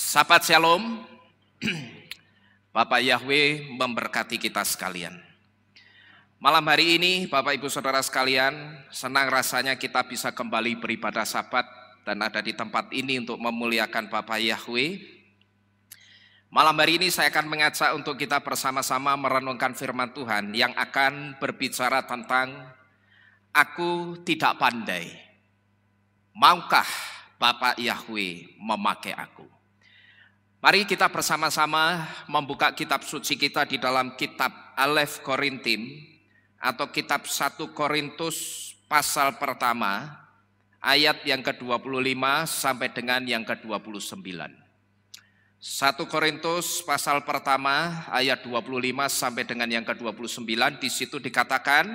Sahabat Shalom, Bapak Yahweh memberkati kita sekalian. Malam hari ini Bapak Ibu Saudara sekalian, senang rasanya kita bisa kembali beribadah Sabat dan ada di tempat ini untuk memuliakan Bapak Yahweh. Malam hari ini saya akan mengajak untuk kita bersama-sama merenungkan firman Tuhan yang akan berbicara tentang aku tidak pandai. Maukah Bapak Yahweh memakai aku? Mari kita bersama-sama membuka kitab suci kita di dalam kitab Alef Korintim atau kitab 1 Korintus pasal pertama ayat yang ke-25 sampai dengan yang ke-29. 1 Korintus pasal pertama ayat 25 sampai dengan yang ke-29, di situ dikatakan,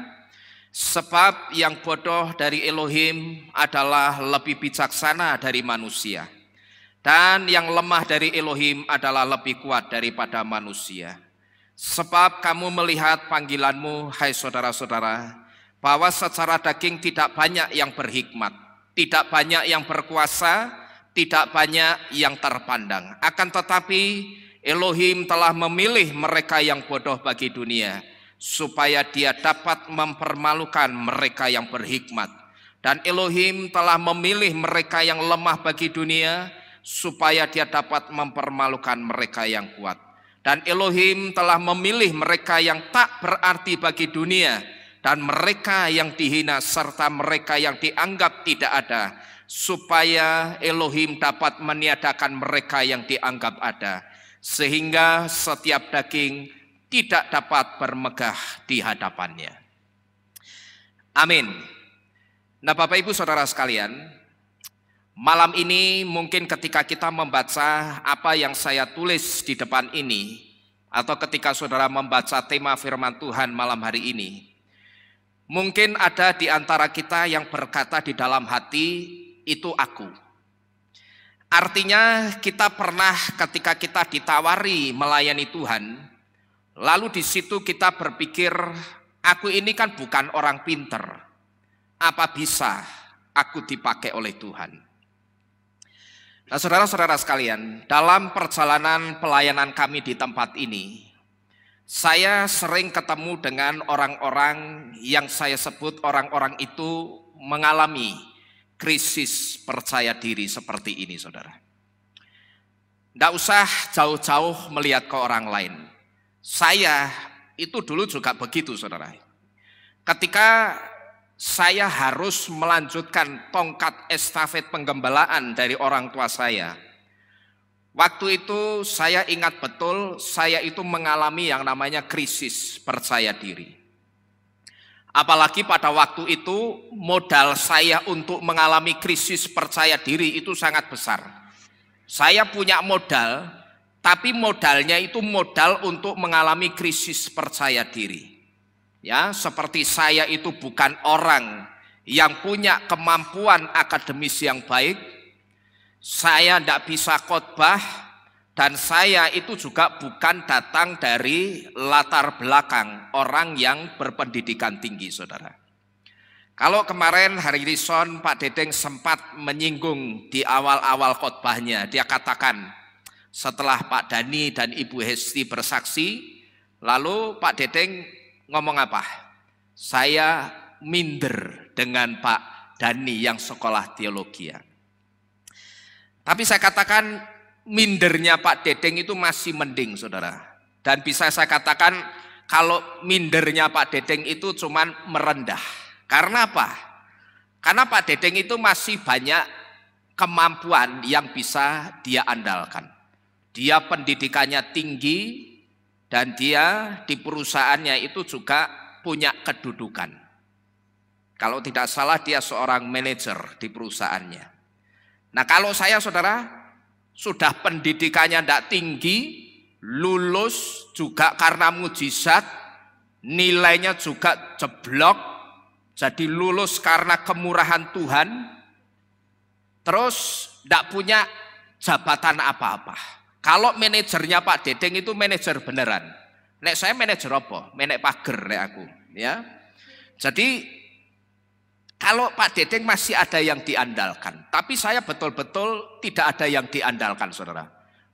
sebab yang bodoh dari Elohim adalah lebih bijaksana dari manusia. Dan yang lemah dari Elohim adalah lebih kuat daripada manusia. Sebab kamu melihat panggilanmu, hai saudara-saudara, bahwa secara daging tidak banyak yang berhikmat, tidak banyak yang berkuasa, tidak banyak yang terpandang. Akan tetapi Elohim telah memilih mereka yang bodoh bagi dunia, supaya dia dapat mempermalukan mereka yang berhikmat. Dan Elohim telah memilih mereka yang lemah bagi dunia, supaya dia dapat mempermalukan mereka yang kuat. Dan Elohim telah memilih mereka yang tak berarti bagi dunia, dan mereka yang dihina serta mereka yang dianggap tidak ada, supaya Elohim dapat meniadakan mereka yang dianggap ada, sehingga setiap daging tidak dapat bermegah di hadapannya. Amin. Nah, Bapak Ibu Saudara sekalian, malam ini mungkin ketika kita membaca apa yang saya tulis di depan ini, atau ketika saudara membaca tema firman Tuhan malam hari ini, mungkin ada di antara kita yang berkata di dalam hati, itu aku. Artinya kita pernah ketika kita ditawari melayani Tuhan, lalu di situ kita berpikir, aku ini kan bukan orang pinter, apa bisa aku dipakai oleh Tuhan? Nah, saudara-saudara sekalian, dalam perjalanan pelayanan kami di tempat ini, saya sering ketemu dengan orang-orang yang saya sebut orang-orang itu mengalami krisis percaya diri seperti ini, saudara. Tidak usah jauh-jauh melihat ke orang lain. Saya itu dulu juga begitu, saudara. Ketika saya harus melanjutkan tongkat estafet penggembalaan dari orang tua saya. Waktu itu saya ingat betul, saya itu mengalami yang namanya krisis percaya diri. Apalagi pada waktu itu modal saya untuk mengalami krisis percaya diri itu sangat besar. Saya punya modal, tapi modalnya itu modal untuk mengalami krisis percaya diri. Ya, seperti saya itu bukan orang yang punya kemampuan akademis yang baik, saya tidak bisa khotbah, dan saya itu juga bukan datang dari latar belakang orang yang berpendidikan tinggi, saudara. Kalau kemarin hari Rison Pak Dedeng sempat menyinggung di awal-awal khotbahnya, dia katakan setelah Pak Dani dan Ibu Hesti bersaksi, lalu Pak Dedeng ngomong apa? Saya minder dengan Pak Dani yang sekolah teologi. Tapi saya katakan mindernya Pak Dedeng itu masih mending, saudara. Dan bisa saya katakan kalau mindernya Pak Dedeng itu cuman merendah. Karena apa? Karena Pak Dedeng itu masih banyak kemampuan yang bisa dia andalkan. Dia pendidikannya tinggi, dan dia di perusahaannya itu juga punya kedudukan. Kalau tidak salah dia seorang manajer di perusahaannya. Nah, kalau saya, saudara, sudah pendidikannya tidak tinggi, lulus juga karena mujizat, nilainya juga jeblok, jadi lulus karena kemurahan Tuhan, terus tidak punya jabatan apa-apa. Kalau manajernya Pak Dedeng itu manajer beneran. Nek saya manajer apa? Menek pager nek aku, ya. Jadi kalau Pak Dedeng masih ada yang diandalkan, tapi saya betul-betul tidak ada yang diandalkan, saudara.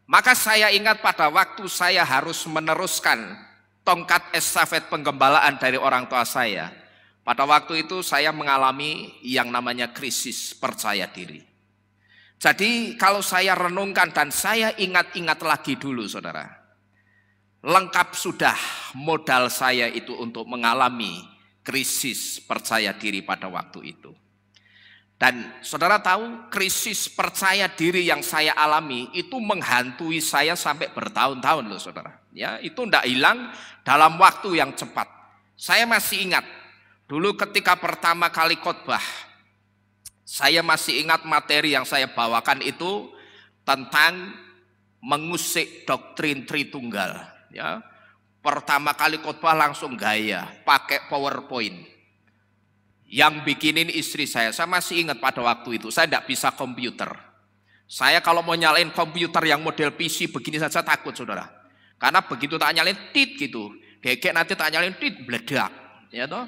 Maka saya ingat pada waktu saya harus meneruskan tongkat estafet penggembalaan dari orang tua saya. Pada waktu itu saya mengalami yang namanya krisis percaya diri. Jadi kalau saya renungkan dan saya ingat-ingat lagi dulu saudara, lengkap sudah modal saya itu untuk mengalami krisis percaya diri pada waktu itu. Dan saudara tahu krisis percaya diri yang saya alami itu menghantui saya sampai bertahun-tahun loh saudara. Ya, itu tidak hilang dalam waktu yang cepat. Saya masih ingat dulu ketika pertama kali khotbah, saya masih ingat materi yang saya bawakan itu tentang mengusik doktrin Tritunggal. Ya, pertama kali khotbah langsung gaya, pakai PowerPoint. Yang bikinin istri saya masih ingat pada waktu itu, saya tidak bisa komputer. Saya kalau mau nyalain komputer yang model PC begini saja takut saudara. Karena begitu tak nyalain tit gitu, gegek nanti tak nyalain tit, bledak. Ya toh?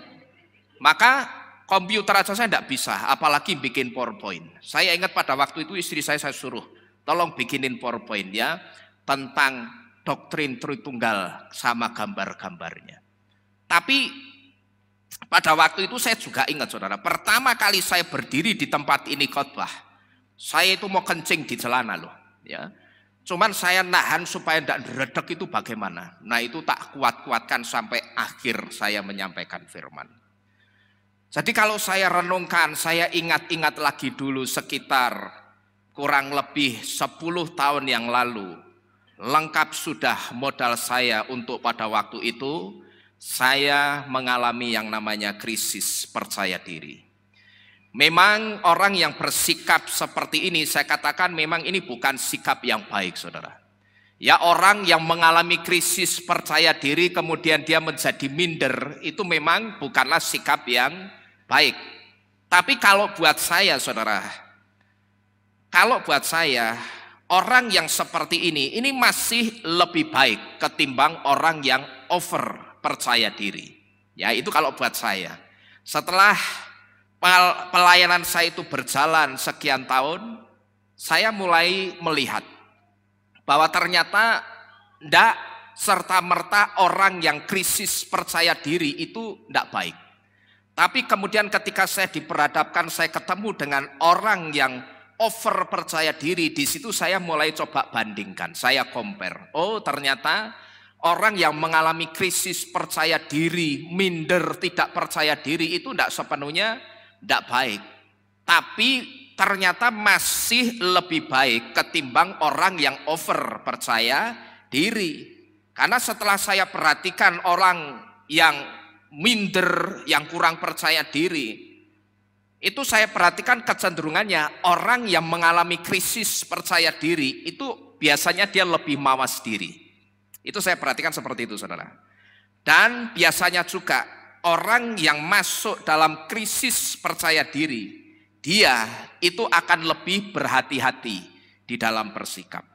Maka komputer aja saya tidak bisa, apalagi bikin PowerPoint. Saya ingat pada waktu itu istri saya suruh, tolong bikinin PowerPoint ya, tentang doktrin Tritunggal sama gambar-gambarnya. Tapi pada waktu itu saya juga ingat saudara, pertama kali saya berdiri di tempat ini khotbah, saya itu mau kencing di celana loh, ya. Cuman saya nahan supaya tidak meredek itu bagaimana. Nah itu tak kuat-kuatkan sampai akhir saya menyampaikan firman. Jadi kalau saya renungkan, saya ingat-ingat lagi dulu sekitar kurang lebih 10 tahun yang lalu, lengkap sudah modal saya untuk pada waktu itu saya mengalami yang namanya krisis percaya diri. Memang orang yang bersikap seperti ini, saya katakan memang ini bukan sikap yang baik saudara. Ya, orang yang mengalami krisis percaya diri kemudian dia menjadi minder, itu memang bukanlah sikap yang baik. Tapi kalau buat saya saudara, orang yang seperti ini masih lebih baik ketimbang orang yang over percaya diri. Ya, itu kalau buat saya. Setelah pelayanan saya itu berjalan sekian tahun, saya mulai melihat bahwa ternyata tidak serta-merta orang yang krisis percaya diri itu tidak baik. Tapi kemudian ketika saya diperhadapkan, saya ketemu dengan orang yang over percaya diri, di situ saya mulai coba bandingkan, saya compare. Oh, ternyata orang yang mengalami krisis percaya diri, minder, tidak percaya diri itu tidak sepenuhnya tidak baik. Tapi ternyata masih lebih baik ketimbang orang yang over percaya diri. Karena setelah saya perhatikan orang yang minder, yang kurang percaya diri, itu saya perhatikan kecenderungannya orang yang mengalami krisis percaya diri itu biasanya dia lebih mawas diri. Itu saya perhatikan seperti itu saudara. Dan biasanya juga orang yang masuk dalam krisis percaya diri, dia itu akan lebih berhati-hati di dalam bersikap.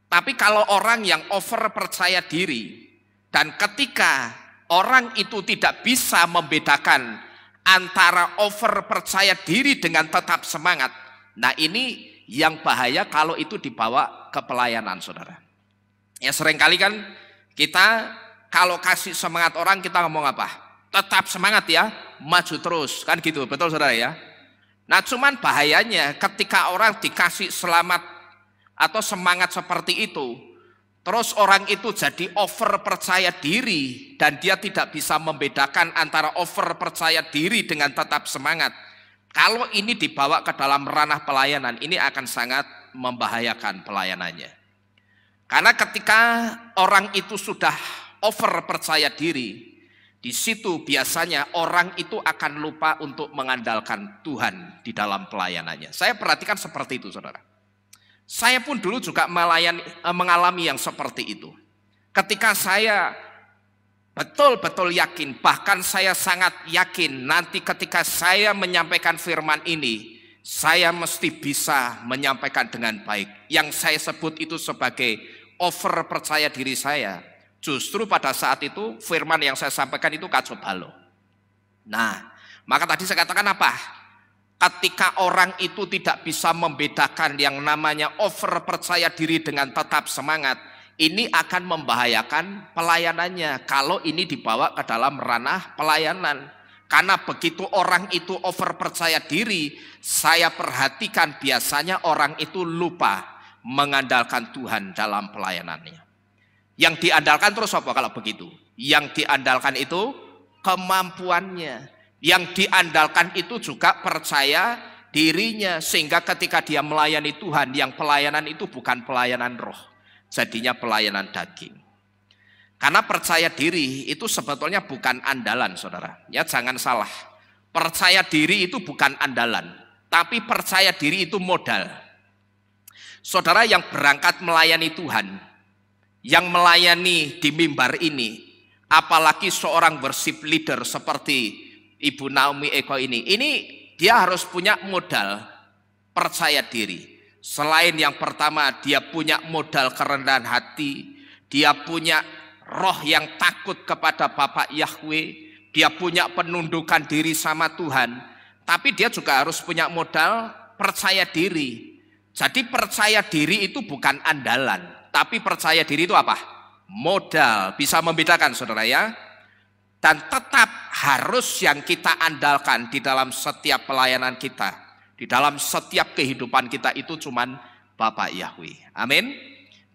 Tapi kalau orang yang over percaya diri, dan ketika orang itu tidak bisa membedakan antara over percaya diri dengan tetap semangat, nah ini yang bahaya kalau itu dibawa ke pelayanan saudara. Ya seringkali kan kita kalau kasih semangat orang kita ngomong apa? Tetap semangat ya, maju terus, kan gitu, betul saudara ya. Nah cuman bahayanya ketika orang dikasih selamat atau semangat seperti itu, terus orang itu jadi over percaya diri dan dia tidak bisa membedakan antara over percaya diri dengan tetap semangat. Kalau ini dibawa ke dalam ranah pelayanan, ini akan sangat membahayakan pelayanannya. Karena ketika orang itu sudah over percaya diri, di situ biasanya orang itu akan lupa untuk mengandalkan Tuhan di dalam pelayanannya. Saya perhatikan seperti itu saudara. Saya pun dulu juga mengalami yang seperti itu. Ketika saya betul-betul yakin, bahkan saya sangat yakin nanti ketika saya menyampaikan firman ini, saya mesti bisa menyampaikan dengan baik. Yang saya sebut itu sebagai over percaya diri saya. Justru pada saat itu firman yang saya sampaikan itu kacau balau. Nah, maka tadi saya katakan apa? Ketika orang itu tidak bisa membedakan yang namanya over percaya diri dengan tetap semangat, ini akan membahayakan pelayanannya kalau ini dibawa ke dalam ranah pelayanan. Karena begitu orang itu over percaya diri, saya perhatikan biasanya orang itu lupa mengandalkan Tuhan dalam pelayanannya. Yang diandalkan terus apa kalau begitu? Yang diandalkan itu kemampuannya. Yang diandalkan itu juga percaya dirinya. Sehingga ketika dia melayani Tuhan, yang pelayanan itu bukan pelayanan roh, jadinya pelayanan daging. Karena percaya diri itu sebetulnya bukan andalan, saudara. Ya, jangan salah. Percaya diri itu bukan andalan, tapi percaya diri itu modal. Saudara yang berangkat melayani Tuhan, yang melayani di mimbar ini, apalagi seorang worship leader seperti Ibu Naomi Eko ini dia harus punya modal percaya diri. Selain yang pertama, dia punya modal kerendahan hati, dia punya roh yang takut kepada Bapak Yahweh, dia punya penundukan diri sama Tuhan, tapi dia juga harus punya modal percaya diri. Jadi percaya diri itu bukan andalan, tapi percaya diri itu apa? Modal. Bisa membedakan, saudara ya. Dan tetap harus yang kita andalkan di dalam setiap pelayanan kita, di dalam setiap kehidupan kita itu cuman Bapak Yahweh. Amin.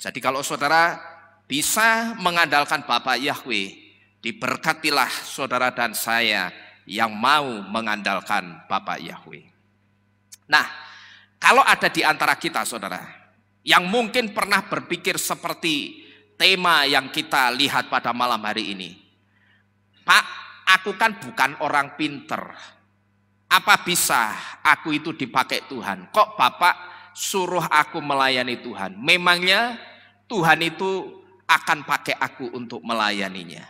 Jadi kalau saudara bisa mengandalkan Bapak Yahweh, diberkatilah saudara dan saya yang mau mengandalkan Bapak Yahweh. Nah, kalau ada di antara kita saudara yang mungkin pernah berpikir seperti tema yang kita lihat pada malam hari ini, Pak, aku kan bukan orang pinter. Apa bisa aku itu dipakai Tuhan? Kok Bapak suruh aku melayani Tuhan? Memangnya Tuhan itu akan pakai aku untuk melayaninya?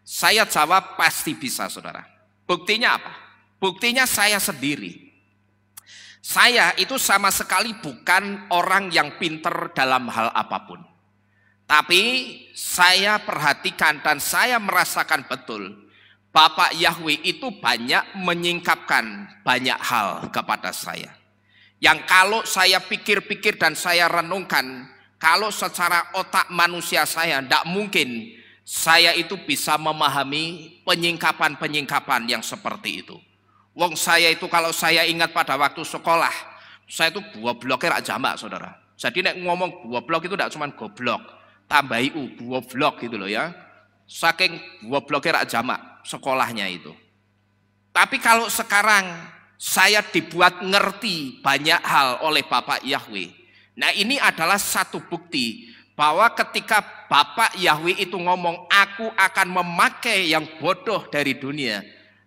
Saya jawab pasti bisa, saudara. Buktinya apa? Buktinya saya sendiri. Saya itu sama sekali bukan orang yang pinter dalam hal apapun. Tapi saya perhatikan dan saya merasakan betul Bapak Yahweh itu banyak menyingkapkan banyak hal kepada saya. Yang kalau saya pikir-pikir dan saya renungkan, kalau secara otak manusia saya tidak mungkin saya itu bisa memahami penyingkapan-penyingkapan yang seperti itu. Wong saya itu kalau saya ingat pada waktu sekolah, saya itu gobloknya rak jamak, saudara. Jadi nek ngomong goblok itu tidak cuma goblok, tambahi goblok gitu loh ya. Saking gobloknya rak jamak sekolahnya itu. Tapi kalau sekarang saya dibuat ngerti banyak hal oleh Bapak Yahweh. Nah, ini adalah satu bukti bahwa ketika Bapak Yahweh itu ngomong, aku akan memakai yang bodoh dari dunia.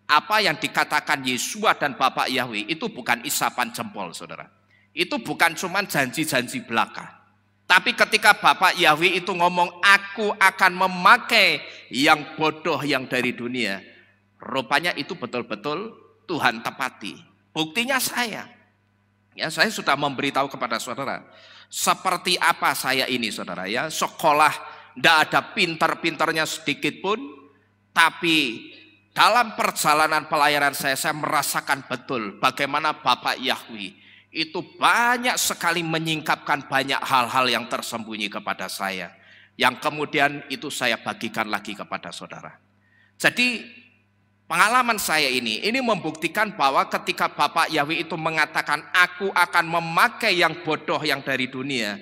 Apa yang dikatakan Yesua dan Bapak Yahweh itu bukan isapan jempol, saudara. Itu bukan cuma janji-janji belaka. Tapi ketika Bapak Yahweh itu ngomong, aku akan memakai yang bodoh yang dari dunia, rupanya itu betul-betul Tuhan tepati. Buktinya saya. Ya, saya sudah memberitahu kepada saudara seperti apa saya ini, saudara ya. Sekolah tidak ada pintar-pintarnya sedikit pun, tapi dalam perjalanan pelayanan saya merasakan betul bagaimana Bapak Yahweh itu banyak sekali menyingkapkan banyak hal-hal yang tersembunyi kepada saya, yang kemudian itu saya bagikan lagi kepada saudara. Jadi pengalaman saya ini membuktikan bahwa ketika Bapak Yahweh itu mengatakan aku akan memakai yang bodoh yang dari dunia,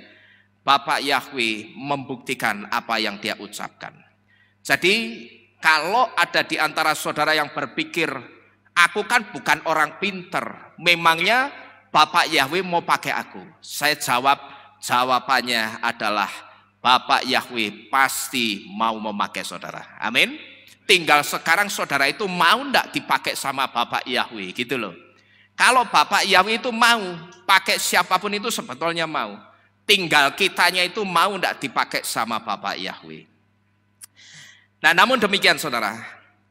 Bapak Yahweh membuktikan apa yang dia ucapkan. Jadi kalau ada di antara saudara yang berpikir, aku kan bukan orang pinter, memangnya Bapak Yahweh mau pakai aku? Saya jawab, jawabannya adalah Bapak Yahweh pasti mau memakai saudara. Amin. Tinggal sekarang saudara itu mau ndak dipakai sama Bapak Yahweh gitu loh. Kalau Bapak Yahweh itu mau pakai siapapun itu sebetulnya mau. Tinggal kitanya itu mau ndak dipakai sama Bapak Yahweh. Nah, namun demikian saudara,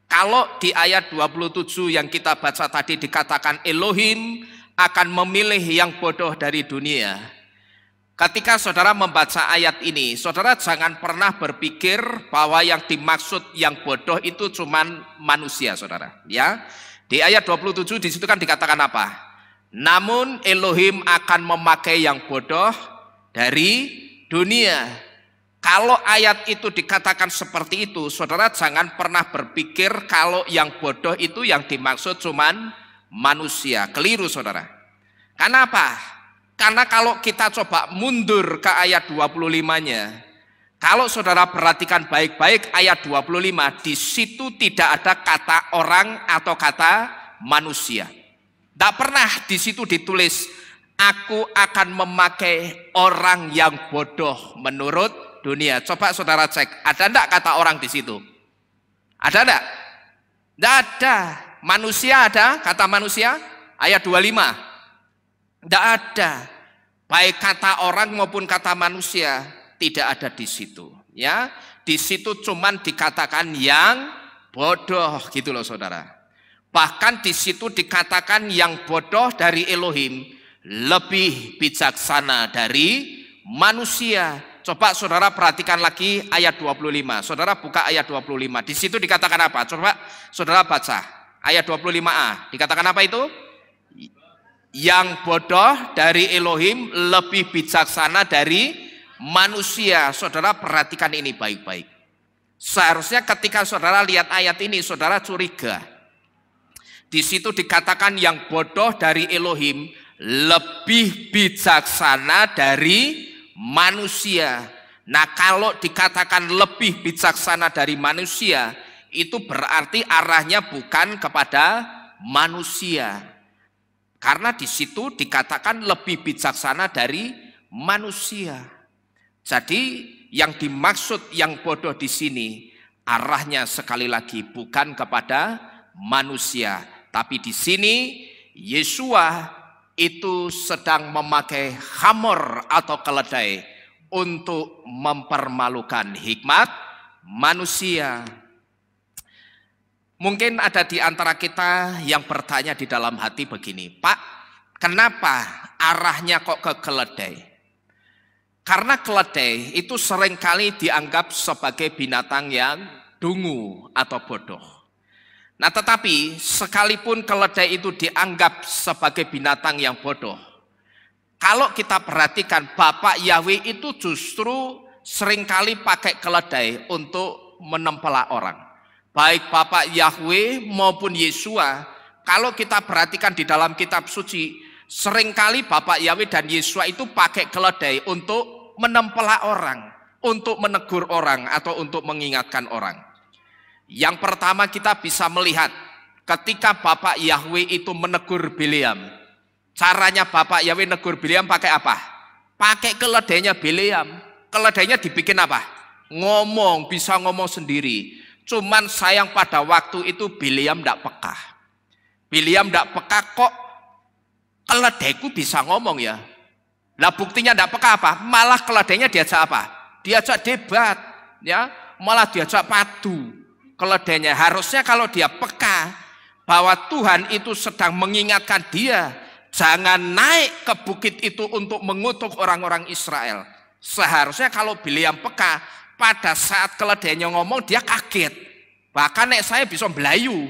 kalau di ayat 27 yang kita baca tadi dikatakan Elohim akan memilih yang bodoh dari dunia. Ketika saudara membaca ayat ini, saudara jangan pernah berpikir bahwa yang dimaksud yang bodoh itu cuman manusia, saudara. Ya, di ayat 27 di situ kan dikatakan apa? Namun Elohim akan memakai yang bodoh dari dunia. Kalau ayat itu dikatakan seperti itu, saudara jangan pernah berpikir kalau yang bodoh itu yang dimaksud cuman manusia. Keliru saudara. Kenapa? Karena kalau kita coba mundur ke ayat 25-nya, kalau saudara perhatikan baik-baik ayat 25, di situ tidak ada kata orang atau kata manusia. Tidak pernah di situ ditulis, aku akan memakai orang yang bodoh menurut dunia. Coba saudara cek, ada enggak kata orang di situ? Ada enggak? Tidak ada. Manusia ada, kata manusia, ayat 25. Tidak ada. Baik kata orang maupun kata manusia tidak ada di situ. Ya, di situ cuman dikatakan yang bodoh gitu loh saudara. Bahkan di situ dikatakan yang bodoh dari Elohim lebih bijaksana dari manusia. Coba saudara perhatikan lagi ayat 25. Saudara buka ayat 25. Di situ dikatakan apa? Coba saudara baca. Ayat 25a. Dikatakan apa itu? Yang bodoh dari Elohim lebih bijaksana dari manusia. Saudara perhatikan ini baik-baik. Seharusnya ketika saudara lihat ayat ini, saudara curiga. Di situ dikatakan yang bodoh dari Elohim lebih bijaksana dari manusia. Nah, kalau dikatakan lebih bijaksana dari manusia, itu berarti arahnya bukan kepada manusia. Karena di situ dikatakan lebih bijaksana dari manusia. Jadi yang dimaksud yang bodoh di sini arahnya sekali lagi bukan kepada manusia. Tapi di sini Yesua itu sedang memakai hamor atau keledai untuk mempermalukan hikmat manusia. Mungkin ada di antara kita yang bertanya di dalam hati begini, Pak, kenapa arahnya kok ke keledai? Karena keledai itu seringkali dianggap sebagai binatang yang dungu atau bodoh. Nah, tetapi sekalipun keledai itu dianggap sebagai binatang yang bodoh, kalau kita perhatikan Bapak Yahweh itu justru seringkali pakai keledai untuk menempela orang. Baik Bapak Yahweh maupun Yesua, kalau kita perhatikan di dalam kitab suci, seringkali Bapak Yahweh dan Yesua itu pakai keledai untuk menempela orang, untuk menegur orang atau untuk mengingatkan orang. Yang pertama kita bisa melihat ketika Bapak Yahweh itu menegur Bileam. Caranya Bapak Yahweh menegur Bileam pakai apa? Pakai keledainya Bileam. Keledainya dibikin apa? Ngomong, bisa ngomong sendiri. Cuman sayang pada waktu itu Bileam tidak peka. Bileam tidak peka, kok keledaiku bisa ngomong ya. Nah buktinya tidak peka apa? Malah keledainya diajak apa? Diajak debat, ya, malah diajak padu. Keledainya harusnya kalau dia peka bahwa Tuhan itu sedang mengingatkan dia, jangan naik ke bukit itu untuk mengutuk orang-orang Israel. Seharusnya kalau Bileam peka, pada saat keledainya ngomong dia kaget. Bahkan nek saya bisa belayu.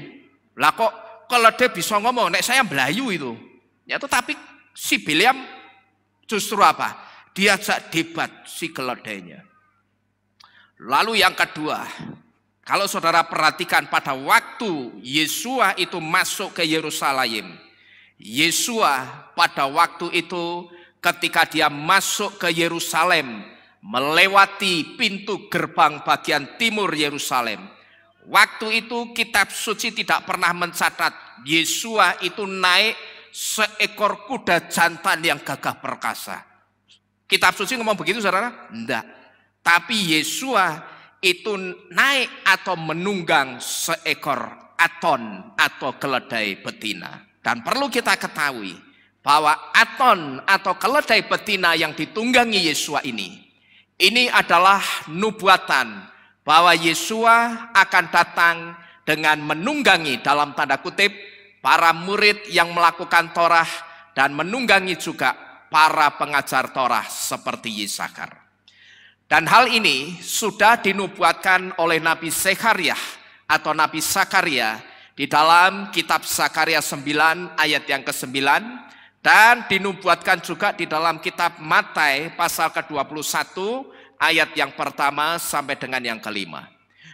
Lah kok keledai bisa ngomong, nek saya belayu itu. Ya tetapi si Bileam justru apa? Diajak debat si keledainya. Lalu yang kedua, kalau saudara perhatikan pada waktu Yesua itu masuk ke Yerusalem, Yesua pada waktu itu ketika dia masuk ke Yerusalem, melewati pintu gerbang bagian timur Yerusalem, waktu itu kitab suci tidak pernah mencatat Yesua itu naik seekor kuda jantan yang gagah perkasa. Kitab suci ngomong begitu saudara? Enggak. Tapi Yesua itu naik atau menunggang seekor aton atau keledai betina. Dan perlu kita ketahui bahwa aton atau keledai betina yang ditunggangi Yesua ini adalah nubuatan bahwa Yesua akan datang dengan menunggangi dalam tanda kutip para murid yang melakukan Torah dan menunggangi juga para pengajar Torah seperti Yesakar. Dan hal ini sudah dinubuatkan oleh Nabi Zekaria atau Nabi Zakaria di dalam kitab Zakaria 9 ayat yang ke-9 Dan dinubuatkan juga di dalam kitab Matius pasal ke-21 ayat yang pertama sampai dengan yang kelima.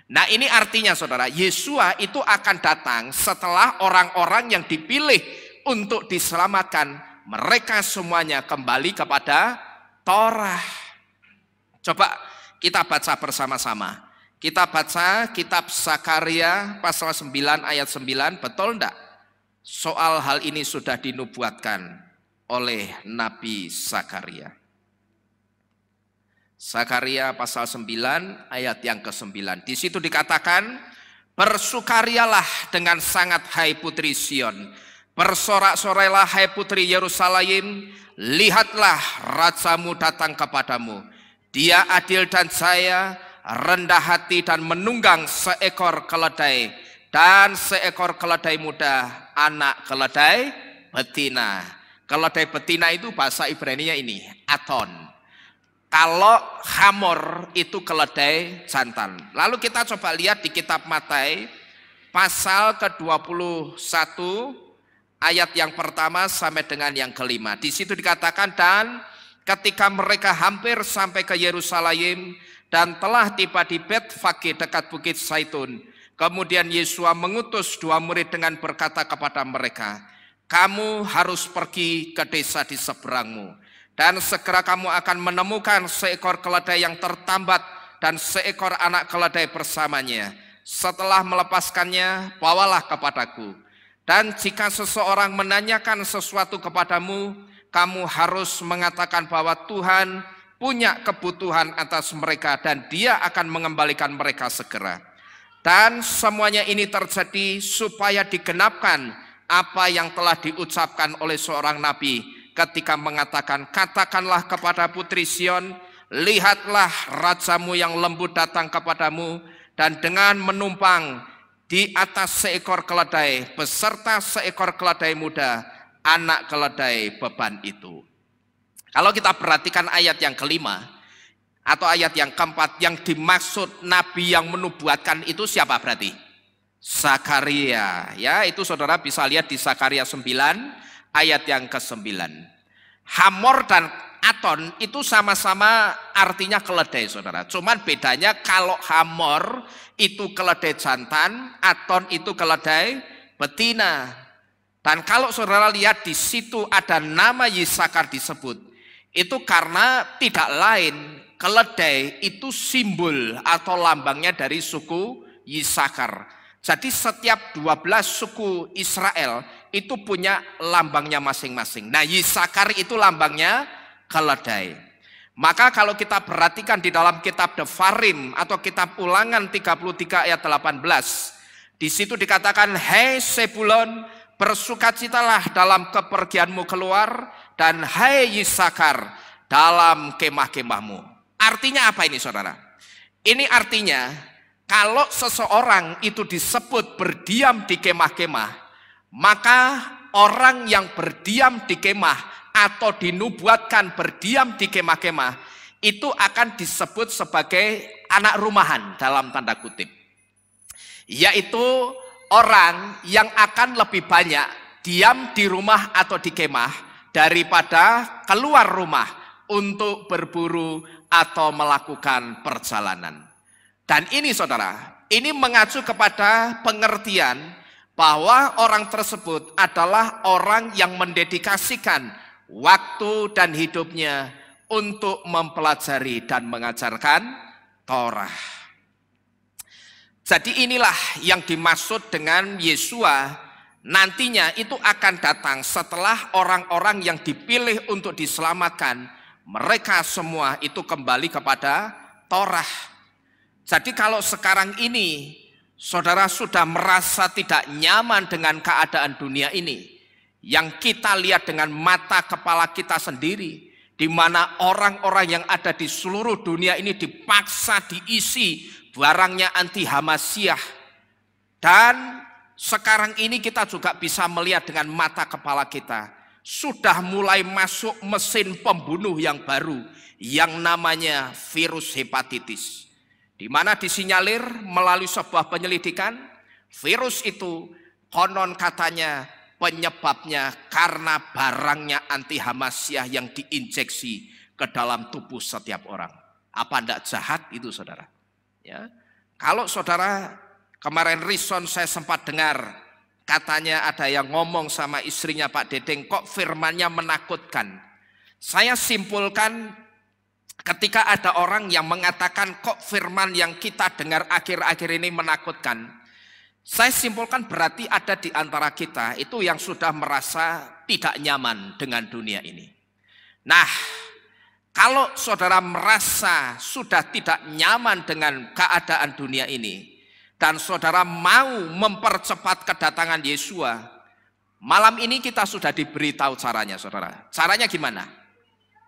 Nah ini artinya saudara, Yesua itu akan datang setelah orang-orang yang dipilih untuk diselamatkan, mereka semuanya kembali kepada Torah. Coba kita baca bersama-sama. Kita baca kitab Zakaria pasal 9 ayat 9, betul enggak? Soal hal ini sudah dinubuatkan oleh Nabi Zakaria. Zakaria pasal 9 ayat yang ke-9. Di situ dikatakan, bersukarialah dengan sangat hai putri Sion. Bersorak-sorailah hai putri Yerusalem. Lihatlah rajamu datang kepadamu. Dia adil dan jaya, rendah hati dan menunggang seekor keledai. Dan seekor keledai muda, anak keledai betina. Keledai betina itu bahasa Ibrani-nya ini, aton. Kalau hamor itu keledai jantan. Lalu kita coba lihat di kitab Matius pasal ke-21 ayat yang pertama sampai dengan yang kelima. Di situ dikatakan, dan ketika mereka hampir sampai ke Yerusalem dan telah tiba di Betfage dekat Bukit Zaitun, kemudian Yesua mengutus 2 murid dengan berkata kepada mereka, kamu harus pergi ke desa di seberangmu, dan segera kamu akan menemukan seekor keledai yang tertambat dan seekor anak keledai bersamanya. Setelah melepaskannya, bawalah kepadaku. Dan jika seseorang menanyakan sesuatu kepadamu, kamu harus mengatakan bahwa Tuhan punya kebutuhan atas mereka dan Dia akan mengembalikan mereka segera. Dan semuanya ini terjadi supaya digenapkan apa yang telah diucapkan oleh seorang nabi ketika mengatakan, katakanlah kepada putri Sion, lihatlah rajamu yang lembut datang kepadamu, dan dengan menumpang di atas seekor keledai beserta seekor keledai muda, anak keledai beban itu. Kalau kita perhatikan ayat yang kelima atau ayat yang keempat, yang dimaksud nabi yang menubuatkan itu siapa berarti? Zakaria. Ya, itu saudara bisa lihat di Zakaria 9 ayat yang ke-9. Hamor dan aton itu sama-sama artinya keledai saudara. Cuman bedanya kalau hamor itu keledai jantan, aton itu keledai betina. Dan kalau saudara lihat di situ ada nama Yisakar disebut, itu karena tidak lain, keledai itu simbol atau lambangnya dari suku Yisakar. Jadi setiap 12 suku Israel itu punya lambangnya masing-masing. Nah, Yisakar itu lambangnya keledai. Maka kalau kita perhatikan di dalam kitab Devarim atau kitab Ulangan 33 ayat 18, di situ dikatakan, hei Sebulon, bersukacitalah dalam kepergianmu keluar, dan hai Yisakar, dalam kemah-kemahmu. Artinya apa ini saudara? Ini artinya kalau seseorang itu disebut berdiam di kemah-kemah, maka orang yang berdiam di kemah atau dinubuatkan berdiam di kemah-kemah itu akan disebut sebagai anak rumahan dalam tanda kutip. Yaitu orang yang akan lebih banyak diam di rumah atau di kemah daripada keluar rumah untuk berburu atau melakukan perjalanan. Dan ini saudara, ini mengacu kepada pengertian bahwa orang tersebut adalah orang yang mendedikasikan waktu dan hidupnya untuk mempelajari dan mengajarkan Torah. Jadi inilah yang dimaksud dengan Yesua nantinya itu akan datang setelah orang-orang yang dipilih untuk diselamatkan, mereka semua itu kembali kepada Torah. Jadi kalau sekarang ini saudara sudah merasa tidak nyaman dengan keadaan dunia ini, yang kita lihat dengan mata kepala kita sendiri, di mana orang-orang yang ada di seluruh dunia ini dipaksa diisi barangnya anti Hamasyah. Dan sekarang ini kita juga bisa melihat dengan mata kepala kita, sudah mulai masuk mesin pembunuh yang baru yang namanya virus hepatitis, di mana disinyalir melalui sebuah penyelidikan virus itu konon katanya penyebabnya karena barangnya anti Hamasiah yang diinjeksi ke dalam tubuh setiap orang. Apa enggak jahat itu saudara? Ya. Kalau saudara kemarin Rison saya sempat dengar katanya ada yang ngomong sama istrinya Pak Dedeng, kok firmannya menakutkan. Saya simpulkan ketika ada orang yang mengatakan kok firman yang kita dengar akhir-akhir ini menakutkan. Saya simpulkan berarti ada di antara kita itu yang sudah merasa tidak nyaman dengan dunia ini. Nah, kalau saudara merasa sudah tidak nyaman dengan keadaan dunia ini, dan saudara mau mempercepat kedatangan Yesua, malam ini kita sudah diberitahu caranya saudara. Caranya gimana?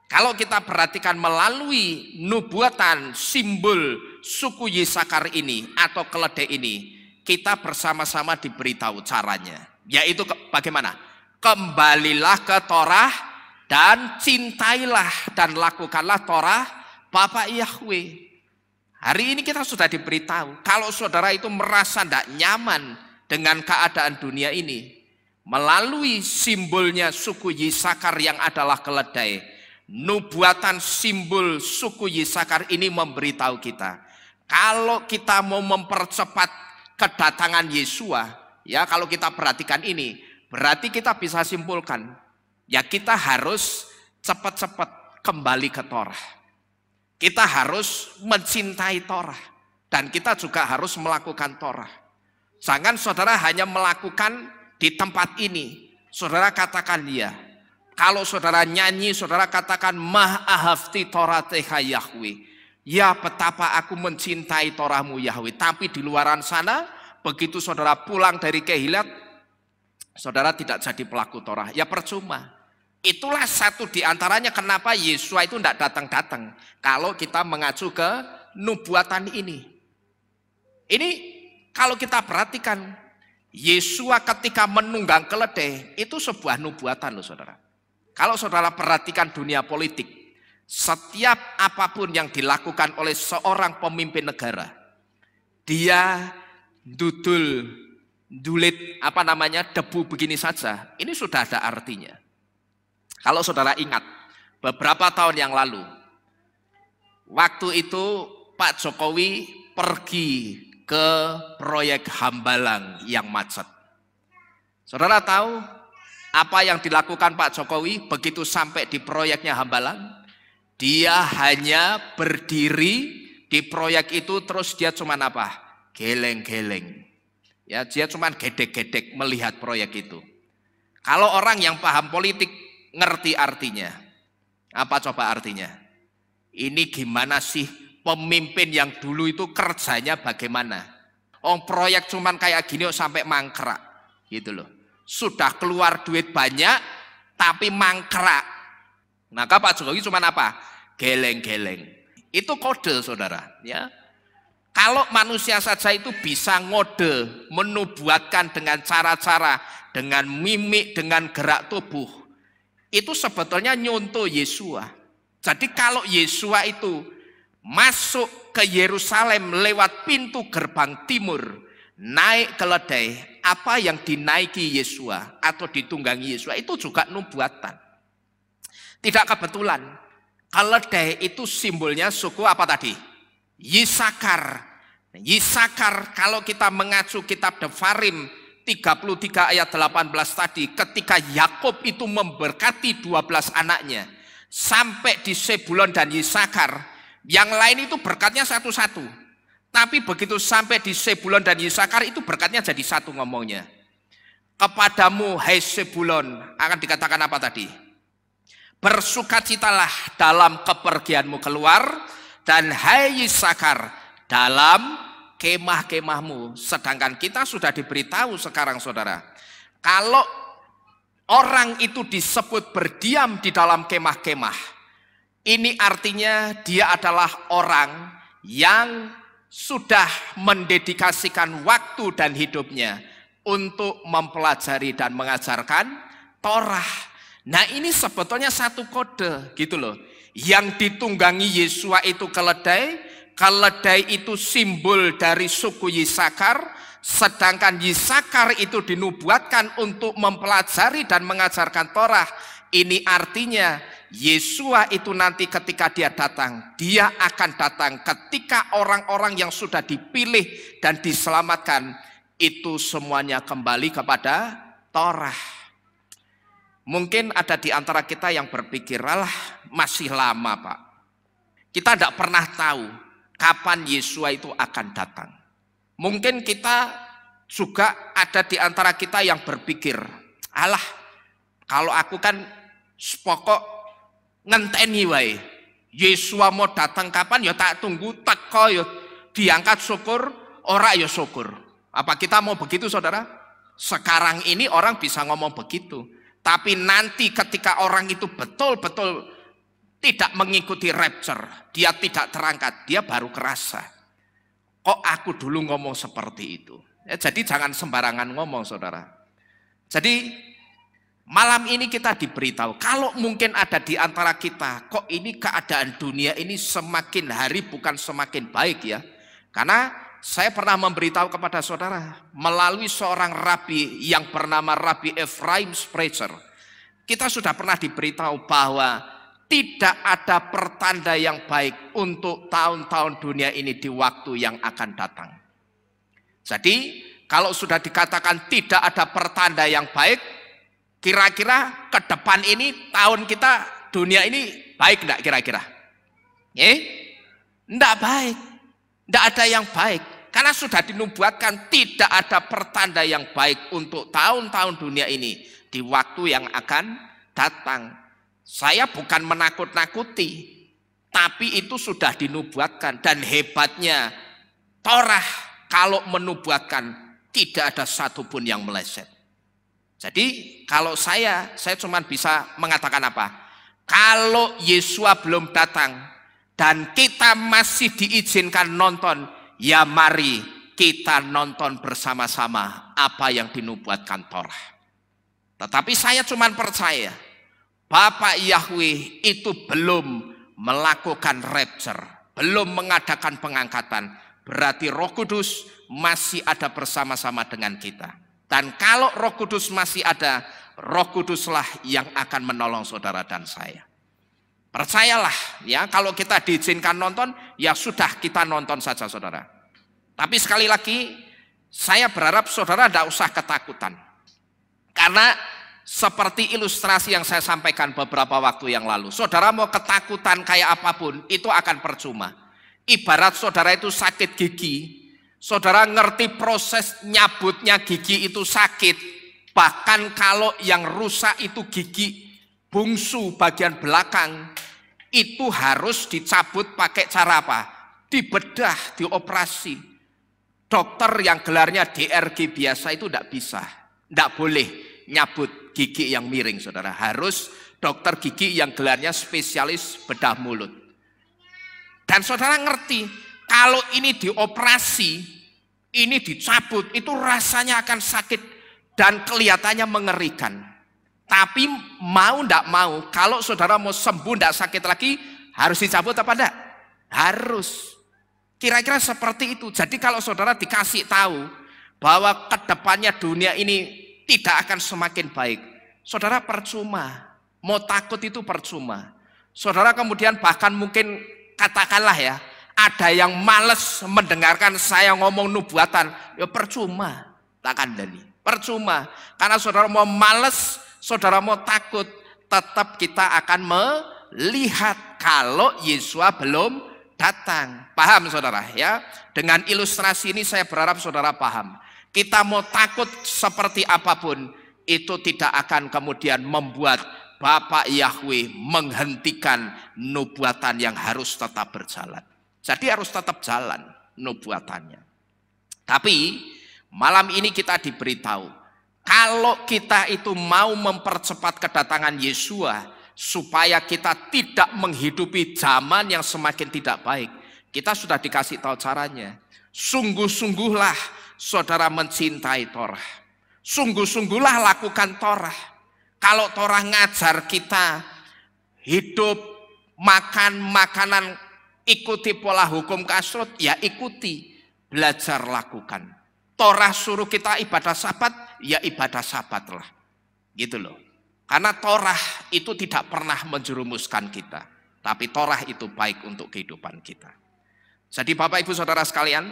Kalau kita perhatikan melalui nubuatan simbol suku Yisakar ini atau keledai ini, kita bersama-sama diberitahu caranya. Yaitu bagaimana? Kembalilah ke Torah dan cintailah dan lakukanlah Torah Bapak Yahweh. Hari ini kita sudah diberitahu. Kalau saudara itu merasa tidak nyaman dengan keadaan dunia ini, melalui simbolnya suku Yisakar yang adalah keledai, nubuatan simbol suku Yisakar ini memberitahu kita, kalau kita mau mempercepat kedatangan Yesua, ya kalau kita perhatikan ini, berarti kita bisa simpulkan, ya kita harus cepat-cepat kembali ke Torah. Kita harus mencintai Torah. Dan kita juga harus melakukan Torah. Jangan saudara hanya melakukan di tempat ini. Saudara katakan ya. Kalau saudara nyanyi, saudara katakan ma'ahafti Torateha Yahweh. Ya betapa aku mencintai Torahmu Yahweh. Tapi di luaran sana, begitu saudara pulang dari Kehilat, saudara tidak jadi pelaku Torah. Ya percuma. Itulah satu di antaranya kenapa Yesua itu tidak datang-datang. Kalau kita mengacu ke nubuatan ini. Ini kalau kita perhatikan, Yesua ketika menunggang keledai, itu sebuah nubuatan loh saudara. Kalau saudara perhatikan dunia politik, setiap apapun yang dilakukan oleh seorang pemimpin negara, dia dulit debu begini saja, ini sudah ada artinya. Kalau saudara ingat, beberapa tahun yang lalu, waktu itu Pak Jokowi pergi ke proyek Hambalang yang macet. Saudara tahu apa yang dilakukan Pak Jokowi begitu sampai di proyeknya Hambalang? Dia hanya berdiri di proyek itu terus dia cuma apa? Geleng-geleng. Ya, dia cuma gedek-gedek melihat proyek itu. Kalau orang yang paham politik ngerti artinya. Apa coba artinya? Ini gimana sih pemimpin yang dulu itu kerjanya bagaimana? Proyek cuma kayak gini sampai mangkrak gitu loh. Sudah keluar duit banyak tapi mangkrak. Maka Pak Jokowi cuma apa? Geleng-geleng. Itu kode saudara ya. Kalau manusia saja itu bisa ngode, menubuatkan dengan cara-cara, dengan mimik, dengan gerak tubuh, itu sebetulnya nyontoh Yesua. Jadi kalau Yesua itu masuk ke Yerusalem lewat pintu gerbang timur, naik keledai, apa yang dinaiki Yesua atau ditunggangi Yesua itu juga nubuatan. Tidak kebetulan. Keledai itu simbolnya suku apa tadi? Yisakar. Yisakar kalau kita mengacu kitab Devarim 33 ayat 18 tadi, ketika Yakub itu memberkati 12 anaknya sampai di Sebulon dan Yisakar, yang lain itu berkatnya satu-satu. Tapi begitu sampai di Sebulon dan Yisakar itu berkatnya jadi satu ngomongnya. Kepadamu hai Sebulon akan dikatakan apa tadi? Bersukacitalah dalam kepergianmu keluar, dan hai Yisakar dalam kemah-kemahmu. Sedangkan kita sudah diberitahu sekarang saudara, kalau orang itu disebut berdiam di dalam kemah-kemah, ini artinya dia adalah orang yang sudah mendedikasikan waktu dan hidupnya untuk mempelajari dan mengajarkan Torah. Nah ini sebetulnya satu kode gitu loh. Yang ditunggangi Yesua itu keledai. Keledai itu simbol dari suku Yisakar. Sedangkan Yisakar itu dinubuatkan untuk mempelajari dan mengajarkan Torah. Ini artinya Yesua itu nanti ketika dia datang, dia akan datang ketika orang-orang yang sudah dipilih dan diselamatkan itu semuanya kembali kepada Torah. Mungkin ada di antara kita yang berpikir, alah masih lama Pak. Kita tidak pernah tahu kapan Yesua itu akan datang. Mungkin kita juga ada di antara kita yang berpikir, alah kalau aku kan pokok ngenteni wae. Yesua mau datang kapan ya tak tunggu teko ya diangkat syukur, ora ya syukur. Apa kita mau begitu saudara? Sekarang ini orang bisa ngomong begitu. Tapi nanti ketika orang itu betul-betul tidak mengikuti rapture, dia tidak terangkat, dia baru kerasa. Kok aku dulu ngomong seperti itu? Ya, jadi jangan sembarangan ngomong saudara. Jadi malam ini kita diberitahu, kalau mungkin ada di antara kita, kok ini keadaan dunia ini semakin hari bukan semakin baik ya. Karena saya pernah memberitahu kepada saudara melalui seorang rabi yang bernama Rabi Ephraim Sprecher. Kita sudah pernah diberitahu bahwa tidak ada pertanda yang baik untuk tahun-tahun dunia ini di waktu yang akan datang. Jadi kalau sudah dikatakan tidak ada pertanda yang baik, kira-kira ke depan ini tahun kita dunia ini baik enggak kira-kira? Enggak baik. Tidak ada yang baik, karena sudah dinubuatkan tidak ada pertanda yang baik untuk tahun-tahun dunia ini di waktu yang akan datang. Saya bukan menakut-nakuti, tapi itu sudah dinubuatkan. Dan hebatnya Torah kalau menubuatkan tidak ada satupun yang meleset. Jadi kalau saya cuma bisa mengatakan apa? Kalau Yesua belum datang dan kita masih diizinkan nonton, ya mari kita nonton bersama-sama apa yang dinubuatkan Torah. Tetapi saya cuma percaya Bapak Yahweh itu belum melakukan rapture, belum mengadakan pengangkatan. Berarti Roh Kudus masih ada bersama-sama dengan kita. Dan kalau Roh Kudus masih ada, Roh Kuduslah yang akan menolong saudara dan saya. Percayalah ya, kalau kita diizinkan nonton, ya sudah kita nonton saja saudara. Tapi sekali lagi, saya berharap saudara tidak usah ketakutan. Karena seperti ilustrasi yang saya sampaikan beberapa waktu yang lalu, saudara mau ketakutan kayak apapun, itu akan percuma. Ibarat saudara itu sakit gigi, saudara ngerti proses nyabutnya gigi itu sakit. Bahkan kalau yang rusak itu gigi bungsu bagian belakang, itu harus dicabut pakai cara apa? Dibedah, dioperasi. Dokter yang gelarnya DRG biasa itu tidak bisa, tidak boleh nyabut gigi yang miring saudara. Harus dokter gigi yang gelarnya spesialis bedah mulut. Dan saudara ngerti, kalau ini dioperasi, ini dicabut, itu rasanya akan sakit dan kelihatannya mengerikan. Tapi mau ndak mau, kalau saudara mau sembuh ndak sakit lagi, harus dicabut apa enggak? Harus. Kira-kira seperti itu. Jadi kalau saudara dikasih tahu bahwa kedepannya dunia ini tidak akan semakin baik, saudara percuma. Mau takut itu percuma. Saudara kemudian bahkan mungkin katakanlah ya, ada yang males mendengarkan saya ngomong nubuatan, ya percuma. Tak kandani. Percuma. Karena saudara mau males, saudara mau takut, tetap kita akan melihat kalau Yesua belum datang. Paham saudara ya? Dengan ilustrasi ini saya berharap saudara paham. Kita mau takut seperti apapun, itu tidak akan kemudian membuat Bapak Yahweh menghentikan nubuatan yang harus tetap berjalan. Jadi harus tetap jalan nubuatannya. Tapi malam ini kita diberitahu, kalau kita itu mau mempercepat kedatangan Yesua, supaya kita tidak menghidupi zaman yang semakin tidak baik, kita sudah dikasih tahu caranya. Sungguh-sungguhlah saudara mencintai Torah. Sungguh-sungguhlah lakukan Torah. Kalau Torah ngajar kita hidup, makan makanan, ikuti pola hukum kasrut, ya ikuti, belajar lakukan. Torah suruh kita ibadah Sabat, ya ibadah Sabat lah. Gitu loh. Karena Torah itu tidak pernah menjerumuskan kita. Tapi Torah itu baik untuk kehidupan kita. Jadi Bapak Ibu Saudara sekalian,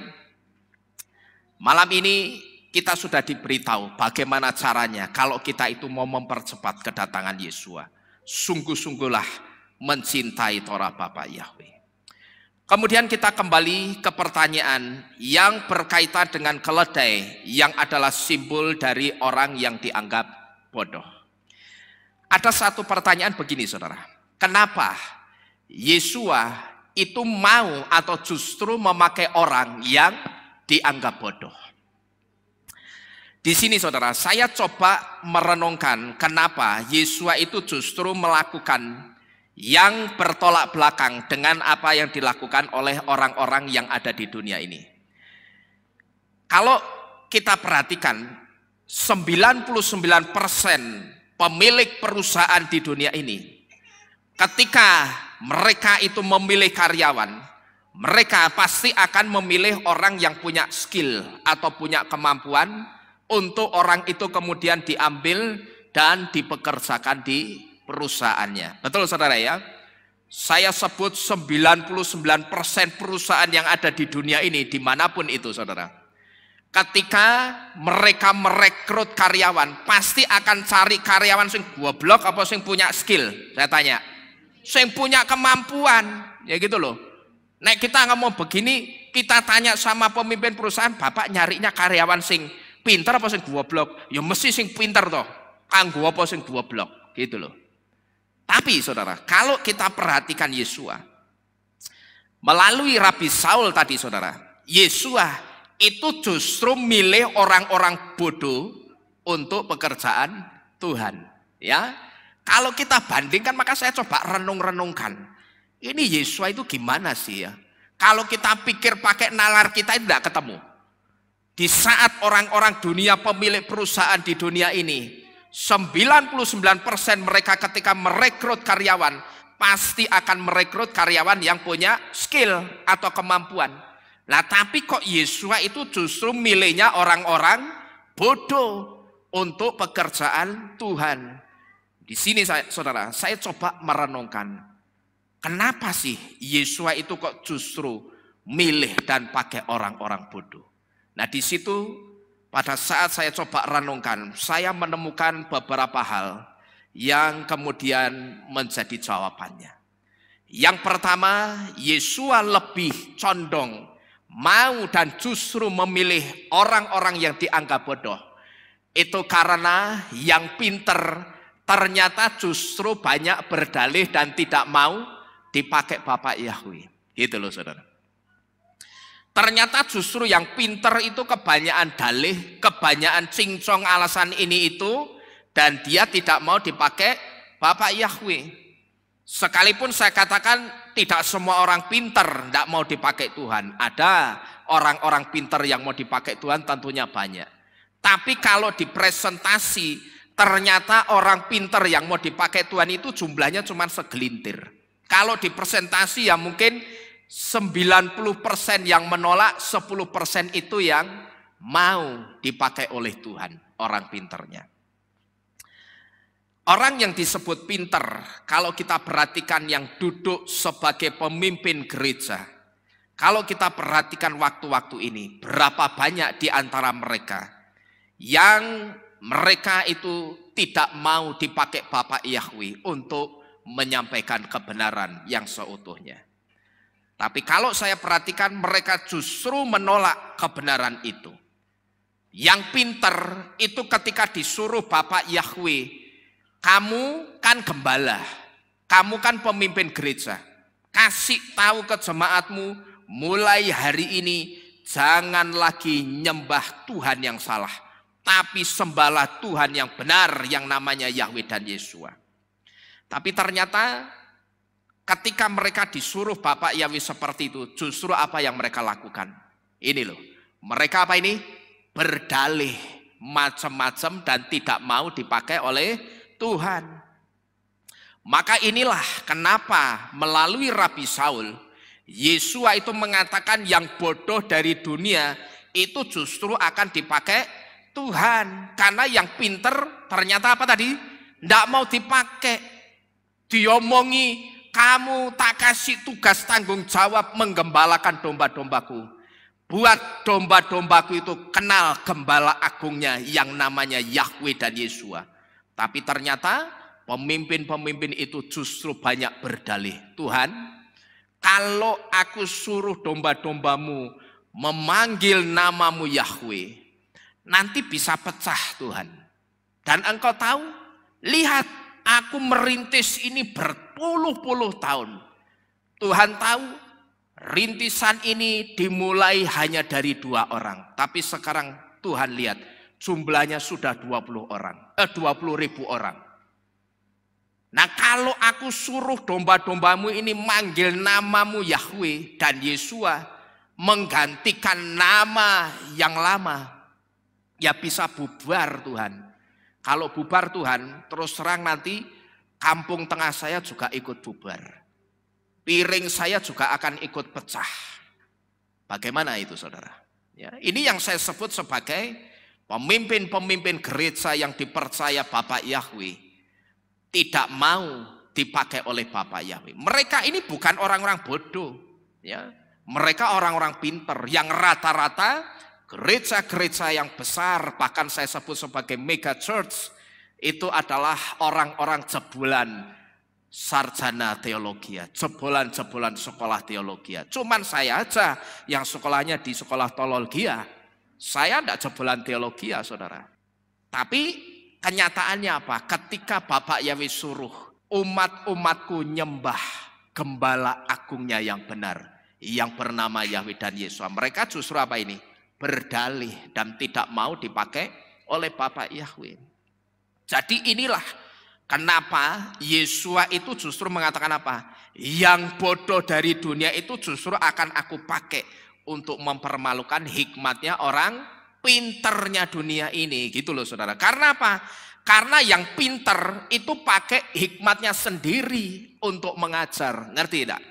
malam ini kita sudah diberitahu bagaimana caranya kalau kita itu mau mempercepat kedatangan Yesua. Sungguh-sungguhlah mencintai Torah Bapa Yahweh. Kemudian kita kembali ke pertanyaan yang berkaitan dengan keledai yang adalah simbol dari orang yang dianggap bodoh. Ada satu pertanyaan begini saudara, kenapa Yesua itu mau atau justru memakai orang yang dianggap bodoh? Di sini saudara, saya coba merenungkan kenapa Yesua itu justru melakukan yang bertolak belakang dengan apa yang dilakukan oleh orang-orang yang ada di dunia ini. Kalau kita perhatikan, 99% pemilik perusahaan di dunia ini, ketika mereka itu memilih karyawan, mereka pasti akan memilih orang yang punya skill atau punya kemampuan untuk orang itu kemudian diambil dan dipekerjakan di perusahaannya. Betul saudara ya? Saya sebut 99% perusahaan yang ada di dunia ini, dimanapun itu saudara. Ketika mereka merekrut karyawan, pasti akan cari karyawan sing goblok apa sing punya skill. Saya tanya, sing punya kemampuan, ya gitu loh. Nek kita ngomong begini, kita tanya sama pemimpin perusahaan, Bapak nyarinya karyawan sing pinter apa sing goblok? Ya mesti sing pinter toh. Kanggo apa sing goblok, gitu loh. Tapi saudara, kalau kita perhatikan Yesua, melalui Rabi Saul tadi saudara, Yesua itu justru milih orang-orang bodoh untuk pekerjaan Tuhan. Ya, kalau kita bandingkan, maka saya coba renung-renungkan. Ini Yesua itu gimana sih ya? Kalau kita pikir pakai nalar kita itu tidak ketemu. Di saat orang-orang dunia, pemilik perusahaan di dunia ini, 99% mereka ketika merekrut karyawan, pasti akan merekrut karyawan yang punya skill atau kemampuan. Nah tapi kok Yesua itu justru milihnya orang-orang bodoh untuk pekerjaan Tuhan. Di sini saudara, saya coba merenungkan, kenapa sih Yesua itu kok justru milih dan pakai orang-orang bodoh? Nah di situ pada saat saya coba renungkan, saya menemukan beberapa hal yang kemudian menjadi jawabannya. Yang pertama, Yesua lebih condong mau dan justru memilih orang-orang yang dianggap bodoh. Itu karena yang pinter ternyata justru banyak berdalih dan tidak mau dipakai Bapak Yahweh. Gitu loh saudara. Ternyata justru yang pinter itu kebanyakan dalih, kebanyakan cincong alasan ini itu, dan dia tidak mau dipakai Bapak Yahweh. Sekalipun saya katakan tidak semua orang pinter tidak mau dipakai Tuhan. Ada orang-orang pinter yang mau dipakai Tuhan, tentunya banyak. Tapi kalau dipresentasi, ternyata orang pinter yang mau dipakai Tuhan itu jumlahnya cuma segelintir. Kalau dipresentasi ya mungkin 90% yang menolak, 10% itu yang mau dipakai oleh Tuhan, orang pinternya. Orang yang disebut pinter, kalau kita perhatikan yang duduk sebagai pemimpin gereja, kalau kita perhatikan waktu-waktu ini, berapa banyak di antara mereka yang mereka itu tidak mau dipakai Bapak Yahweh untuk menyampaikan kebenaran yang seutuhnya. Tapi kalau saya perhatikan, mereka justru menolak kebenaran itu. Yang pinter itu ketika disuruh Bapak Yahweh, kamu kan gembala, kamu kan pemimpin gereja, kasih tahu ke jemaatmu, mulai hari ini jangan lagi nyembah Tuhan yang salah, tapi sembahlah Tuhan yang benar yang namanya Yahweh dan Yesua. Tapi ternyata ketika mereka disuruh Bapak Yahweh seperti itu, justru apa yang mereka lakukan? Ini loh, mereka apa ini? Berdalih macam-macam dan tidak mau dipakai oleh Tuhan. Maka inilah kenapa melalui Rabi Saul, Yesua itu mengatakan yang bodoh dari dunia itu justru akan dipakai Tuhan. Karena yang pinter ternyata apa tadi? Tidak mau dipakai. Diomongi, kamu tak kasih tugas tanggung jawab menggembalakan domba-dombaku. Buat domba-dombaku itu kenal gembala agungnya yang namanya Yahweh dan Yesua. Tapi ternyata pemimpin-pemimpin itu justru banyak berdalih. Tuhan, kalau aku suruh domba-dombamu memanggil namamu Yahweh, nanti bisa pecah Tuhan. Dan engkau tahu, lihat aku merintis ini berpuluh-puluh tahun. Tuhan tahu, rintisan ini dimulai hanya dari 2 orang. Tapi sekarang Tuhan lihat, jumlahnya sudah 20 ribu orang. Nah kalau aku suruh domba-dombamu ini manggil namamu Yahweh dan Yesua, menggantikan nama yang lama, ya bisa bubar Tuhan. Kalau bubar Tuhan, terus terang nanti kampung tengah saya juga ikut bubar. Piring saya juga akan ikut pecah. Bagaimana itu saudara? Ya, ini yang saya sebut sebagai pemimpin-pemimpin gereja yang dipercaya Bapak Yahweh tidak mau dipakai oleh Bapak Yahweh. Mereka ini bukan orang-orang bodoh. Ya. Mereka orang-orang pinter yang rata-rata gereja-gereja yang besar, bahkan saya sebut sebagai mega church, itu adalah orang-orang jebolan sarjana teologi, jebolan-jebolan sekolah teologi. Cuman saya aja yang sekolahnya di sekolah teologi. Saya tidak jebolan teologi, saudara. Tapi kenyataannya apa? Ketika Bapak Yahweh suruh umat-umatku nyembah gembala agungnya yang benar, yang bernama Yahweh dan Yesus, mereka justru apa ini? Berdalih dan tidak mau dipakai oleh Bapak Yahweh. Jadi inilah kenapa Yesua itu justru mengatakan apa? Yang bodoh dari dunia itu justru akan aku pakai untuk mempermalukan hikmatnya orang pinternya dunia ini. Gitu loh saudara. Karena apa? Karena yang pinter itu pakai hikmatnya sendiri untuk mengajar. Ngerti tidak?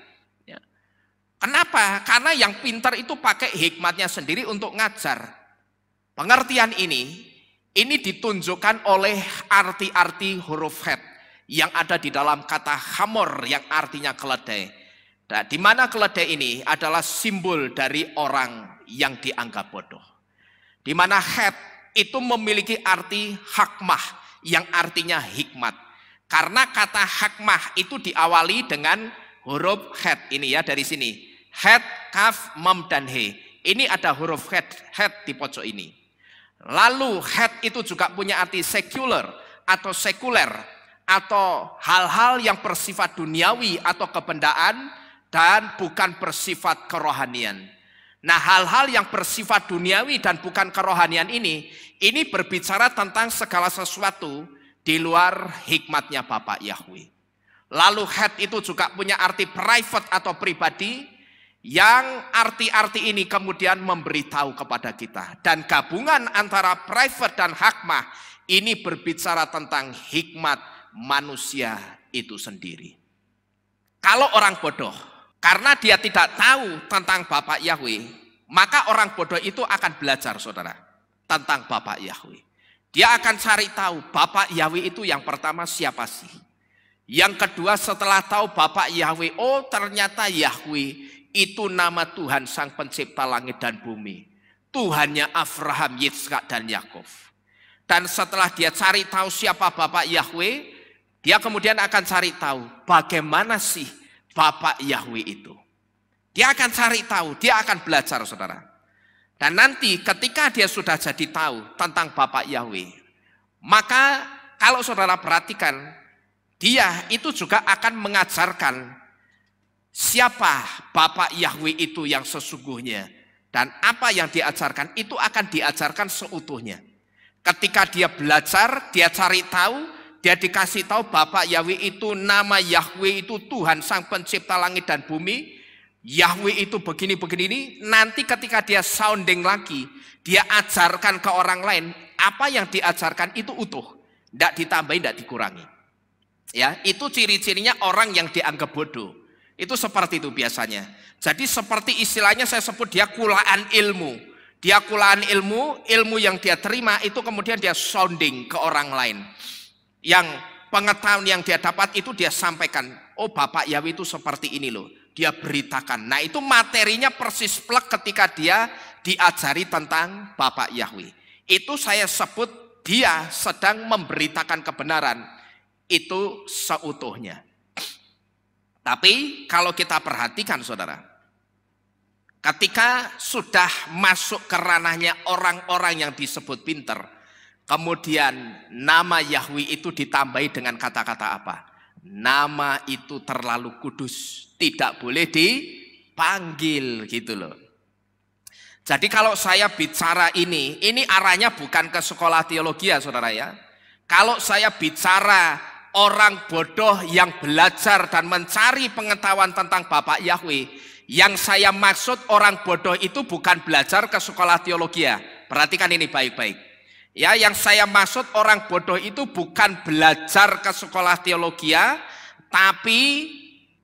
Kenapa? Karena yang pintar itu pakai hikmatnya sendiri untuk ngajar. Pengertian ini ditunjukkan oleh arti-arti huruf het yang ada di dalam kata hamor yang artinya keledai. Nah, di mana keledai ini adalah simbol dari orang yang dianggap bodoh. Di mana het itu memiliki arti hakmah yang artinya hikmat. Karena kata hakmah itu diawali dengan huruf het ini ya dari sini. Het, kaf, mem, dan he. Ini ada huruf het di pojok ini. Lalu het itu juga punya arti sekuler atau sekuler atau hal-hal yang bersifat duniawi atau kebendaan dan bukan bersifat kerohanian. Nah hal-hal yang bersifat duniawi dan bukan kerohanian ini berbicara tentang segala sesuatu di luar hikmatnya Bapak Yahweh. Lalu het itu juga punya arti private atau pribadi, yang arti-arti ini kemudian memberitahu kepada kita. Dan gabungan antara private dan hakmah ini berbicara tentang hikmat manusia itu sendiri. Kalau orang bodoh, karena dia tidak tahu tentang Bapak Yahweh, maka orang bodoh itu akan belajar saudara tentang Bapak Yahweh. Dia akan cari tahu Bapak Yahweh itu yang pertama siapa sih. Yang kedua setelah tahu Bapak Yahweh, oh ternyata Yahweh itu nama Tuhan Sang Pencipta langit dan bumi. Tuhannya Abraham, Yitzhak, dan Yakov. Dan setelah dia cari tahu siapa Bapak Yahweh, dia kemudian akan cari tahu bagaimana sih Bapak Yahweh itu. Dia akan cari tahu, dia akan belajar saudara. Dan nanti ketika dia sudah jadi tahu tentang Bapak Yahweh, maka kalau saudara perhatikan, dia itu juga akan mengajarkan siapa Bapak Yahweh itu yang sesungguhnya. Dan apa yang diajarkan itu akan diajarkan seutuhnya. Ketika dia belajar, dia cari tahu, dia dikasih tahu Bapak Yahweh itu nama Yahweh itu Tuhan Sang Pencipta langit dan bumi. Yahweh itu begini-begini. Nanti ketika dia sounding lagi, dia ajarkan ke orang lain, apa yang diajarkan itu utuh. Tidak ditambahin, tidak dikurangi. Ya, itu ciri-cirinya orang yang dianggap bodoh. Itu seperti itu biasanya. Jadi seperti istilahnya saya sebut dia kulaan ilmu. Dia kulaan ilmu yang dia terima itu kemudian dia sounding ke orang lain. Yang pengetahuan yang dia dapat itu dia sampaikan. Oh, Bapak Yahweh itu seperti ini loh. Dia beritakan. Nah, itu materinya persis plek ketika dia diajari tentang Bapak Yahweh. Itu saya sebut dia sedang memberitakan kebenaran. Itu seutuhnya. Tapi kalau kita perhatikan saudara, ketika sudah masuk ke ranahnya orang-orang yang disebut pinter, kemudian nama Yahweh itu ditambahi dengan kata-kata apa? Nama itu terlalu kudus, tidak boleh dipanggil gitu loh. Jadi kalau saya bicara ini arahnya bukan ke sekolah teologi ya saudara ya. Kalau saya bicara orang bodoh yang belajar dan mencari pengetahuan tentang Bapak Yahweh, yang saya maksud orang bodoh itu bukan belajar ke sekolah teologi ya. Perhatikan ini baik-baik. Ya, yang saya maksud orang bodoh itu bukan belajar ke sekolah teologi ya, tapi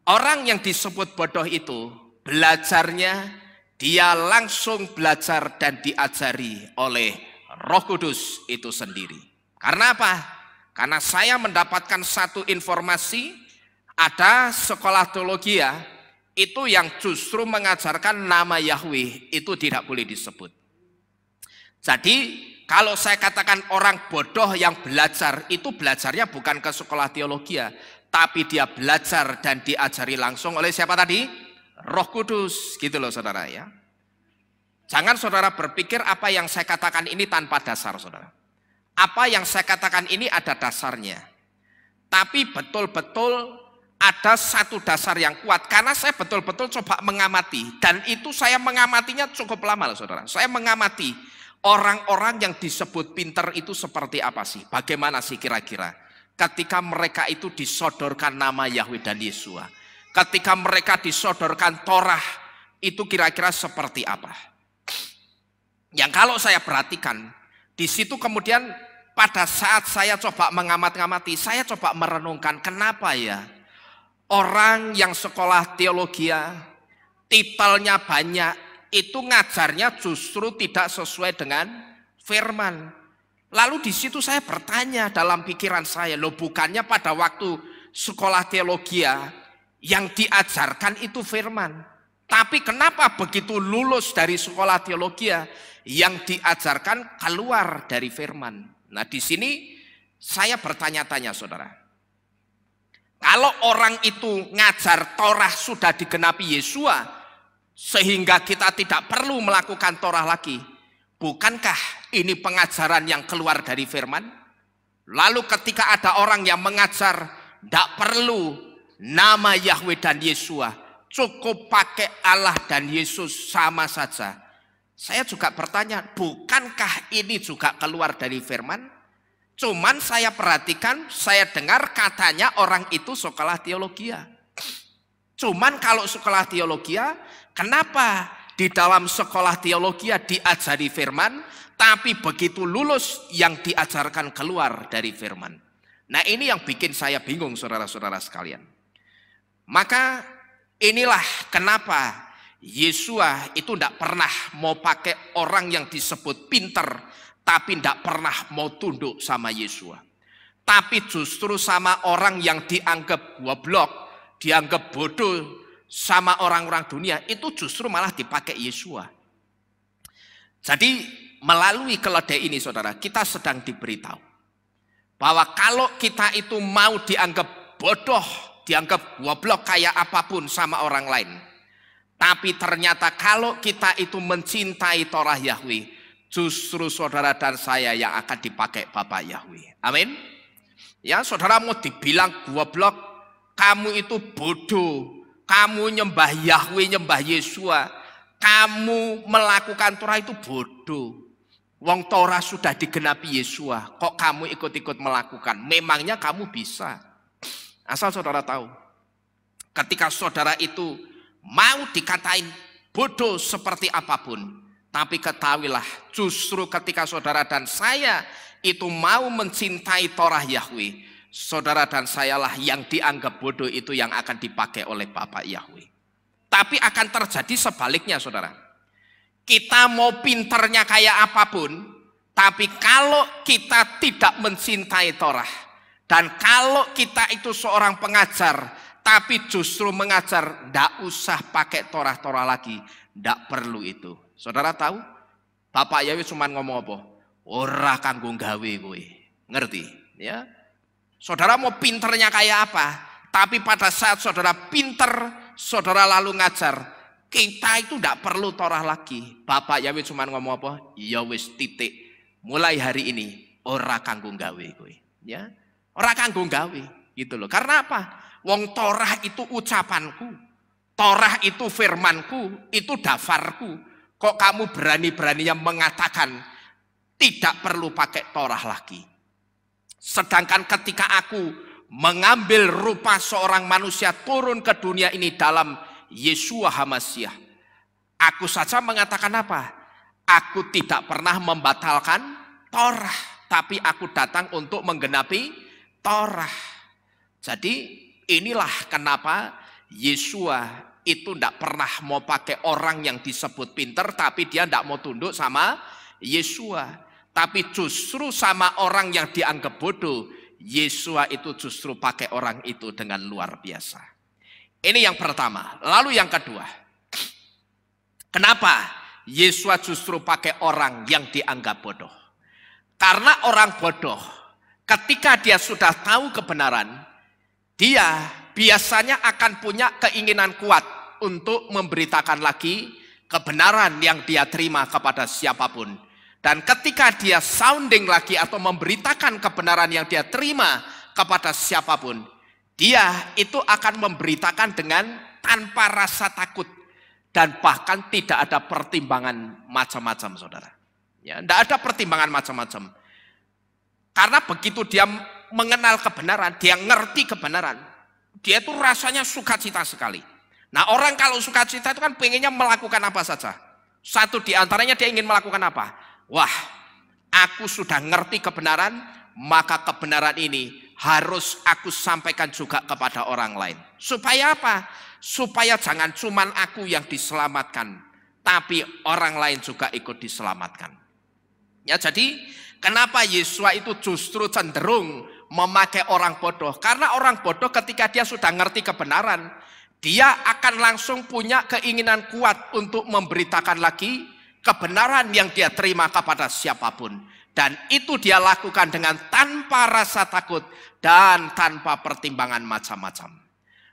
orang yang disebut bodoh itu belajarnya dia langsung belajar dan diajari oleh Roh Kudus itu sendiri. Karena apa? Karena saya mendapatkan satu informasi, ada sekolah teologi ya, itu yang justru mengajarkan nama Yahweh itu tidak boleh disebut. Jadi kalau saya katakan orang bodoh yang belajar, itu belajarnya bukan ke sekolah teologi ya, tapi dia belajar dan diajari langsung oleh siapa tadi? Roh Kudus, gitu loh saudara ya. Jangan saudara berpikir apa yang saya katakan ini tanpa dasar saudara. Apa yang saya katakan ini ada dasarnya. Tapi betul-betul ada satu dasar yang kuat. Karena saya betul-betul coba mengamati. Dan itu saya mengamatinya cukup lama loh saudara. Saya mengamati orang-orang yang disebut pinter itu seperti apa sih? Bagaimana sih kira-kira? Ketika mereka itu disodorkan nama Yahweh dan Yesua. Ketika mereka disodorkan Torah, itu kira-kira seperti apa? Yang kalau saya perhatikan, di situ kemudian pada saat saya coba mengamati, saya coba merenungkan kenapa ya orang yang sekolah teologi, titelnya banyak, itu ngajarnya justru tidak sesuai dengan firman. Lalu di situ saya bertanya dalam pikiran saya, loh bukannya pada waktu sekolah teologi yang diajarkan itu firman. Tapi kenapa begitu lulus dari sekolah teologi yang diajarkan keluar dari firman? Nah di sini saya bertanya-tanya saudara. Kalau orang itu ngajar Torah sudah digenapi Yesua, sehingga kita tidak perlu melakukan Torah lagi. Bukankah ini pengajaran yang keluar dari firman? Lalu ketika ada orang yang mengajar, tidak perlu nama Yahweh dan Yesua, cukup pakai Allah dan Yesus sama saja. Saya juga bertanya, bukankah ini juga keluar dari firman? Cuman saya perhatikan, saya dengar katanya orang itu sekolah teologi. Cuman kalau sekolah teologi, kenapa di dalam sekolah teologi diajari firman, tapi begitu lulus yang diajarkan keluar dari firman? Nah ini yang bikin saya bingung saudara-saudara sekalian. Maka inilah kenapa Yesua itu tidak pernah mau pakai orang yang disebut pinter, tapi tidak pernah mau tunduk sama Yesua. Tapi justru sama orang yang dianggap goblok, dianggap bodoh sama orang-orang dunia, itu justru malah dipakai Yesua. Jadi melalui keledai ini saudara, kita sedang diberitahu bahwa kalau kita itu mau dianggap bodoh, dianggap goblok kayak apapun sama orang lain, tapi ternyata kalau kita itu mencintai Torah Yahweh, justru saudara dan saya yang akan dipakai Bapak Yahweh. Amin. Ya saudara mau dibilang goblok, kamu itu bodoh, kamu nyembah Yahweh, nyembah Yesua, kamu melakukan Torah itu bodoh. Wong Torah sudah digenapi Yesua, kok kamu ikut-ikut melakukan? Memangnya kamu bisa? Asal saudara tahu, ketika saudara itu mau dikatain bodoh seperti apapun, tapi ketahuilah justru ketika saudara dan saya itu mau mencintai Torah Yahweh, saudara dan sayalah yang dianggap bodoh itu yang akan dipakai oleh Bapak Yahweh. Tapi akan terjadi sebaliknya saudara. Kita mau pinternya kayak apapun, tapi kalau kita tidak mencintai Torah, dan kalau kita itu seorang pengajar, tapi justru mengajar, ndak usah pakai Torah lagi, ndak perlu itu. Saudara tahu, Bapak Yawi cuma ngomong apa? Ora kanggo gawe kowe. Ngerti? Ya. Saudara mau pinternya kayak apa? Tapi pada saat saudara pinter, saudara lalu ngajar, kita itu ndak perlu Torah lagi. Bapak Yawi cuma ngomong apa? Ya wis titik. Mulai hari ini ora kanggo gawe kowe. Ya. Ora kanggo gawe gitu loh. Karena apa? Wong Torah itu ucapanku, Torah itu firmanku, itu dafarku. Kok kamu berani-beraninya mengatakan tidak perlu pakai Torah lagi? Sedangkan ketika aku mengambil rupa seorang manusia turun ke dunia ini dalam Yeshua HaMasyiah, aku saja mengatakan apa? Aku tidak pernah membatalkan Torah, tapi aku datang untuk menggenapi Torah. Jadi inilah kenapa Yeshua itu tidak pernah mau pakai orang yang disebut pinter, tapi dia tidak mau tunduk sama Yeshua. Tapi justru sama orang yang dianggap bodoh, Yeshua itu justru pakai orang itu dengan luar biasa. Ini yang pertama. Lalu yang kedua, kenapa Yeshua justru pakai orang yang dianggap bodoh? Karena orang bodoh, ketika dia sudah tahu kebenaran, dia biasanya akan punya keinginan kuat untuk memberitakan lagi kebenaran yang dia terima kepada siapapun. Dan ketika dia sounding lagi atau memberitakan kebenaran yang dia terima kepada siapapun, dia itu akan memberitakan dengan tanpa rasa takut dan bahkan tidak ada pertimbangan macam-macam, saudara. Ya, tidak ada pertimbangan macam-macam. Karena begitu dia mengenal kebenaran, dia ngerti kebenaran, dia itu rasanya sukacita sekali. Nah, orang kalau sukacita itu kan pengennya melakukan apa saja. Satu di antaranya dia ingin melakukan apa? Wah, aku sudah ngerti kebenaran, maka kebenaran ini harus aku sampaikan juga kepada orang lain. Supaya apa? Supaya jangan cuman aku yang diselamatkan, tapi orang lain juga ikut diselamatkan. Ya, jadi kenapa Yeshua itu justru cenderung memakai orang bodoh? Karena orang bodoh ketika dia sudah ngerti kebenaran, dia akan langsung punya keinginan kuat untuk memberitakan lagi kebenaran yang dia terima kepada siapapun. Dan itu dia lakukan dengan tanpa rasa takut dan tanpa pertimbangan macam-macam.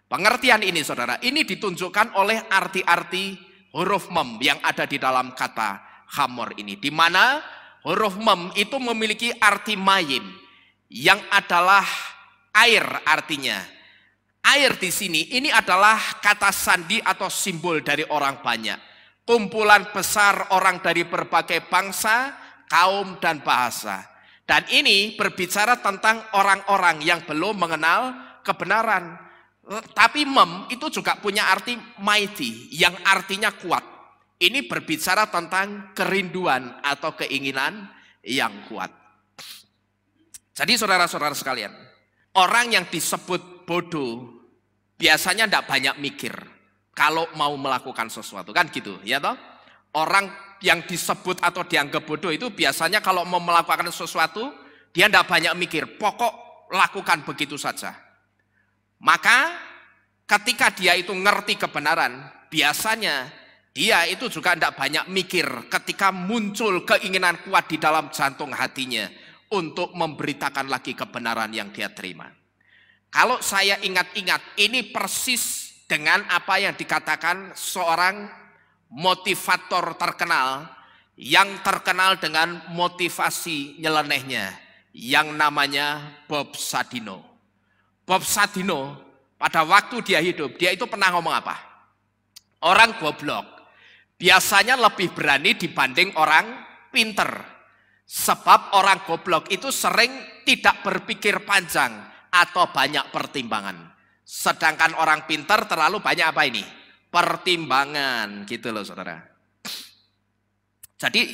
Pengertian ini, saudara, ini ditunjukkan oleh arti-arti huruf mem yang ada di dalam kata hamor ini. Di mana huruf mem itu memiliki arti mayim, yang adalah air artinya. Air di sini ini adalah kata sandi atau simbol dari orang banyak. Kumpulan besar orang dari berbagai bangsa, kaum, dan bahasa. Dan ini berbicara tentang orang-orang yang belum mengenal kebenaran. Tapi mem itu juga punya arti mighty, yang artinya kuat. Ini berbicara tentang kerinduan atau keinginan yang kuat. Jadi saudara-saudara sekalian, orang yang disebut bodoh biasanya tidak banyak mikir kalau mau melakukan sesuatu, kan gitu, ya toh? Orang yang disebut atau dianggap bodoh itu biasanya kalau mau melakukan sesuatu, dia tidak banyak mikir, pokok lakukan begitu saja. Maka ketika dia itu ngerti kebenaran, biasanya dia itu juga tidak banyak mikir ketika muncul keinginan kuat di dalam jantung hatinya untuk memberitakan lagi kebenaran yang dia terima. Kalau saya ingat-ingat, ini persis dengan apa yang dikatakan seorang motivator terkenal yang terkenal dengan motivasi nyelenehnya yang namanya Bob Sadino. Bob Sadino pada waktu dia hidup, dia itu pernah ngomong apa? Orang goblok biasanya lebih berani dibanding orang pinter. Sebab orang goblok itu sering tidak berpikir panjang atau banyak pertimbangan. Sedangkan orang pintar terlalu banyak apa ini? Pertimbangan, gitu loh saudara. Jadi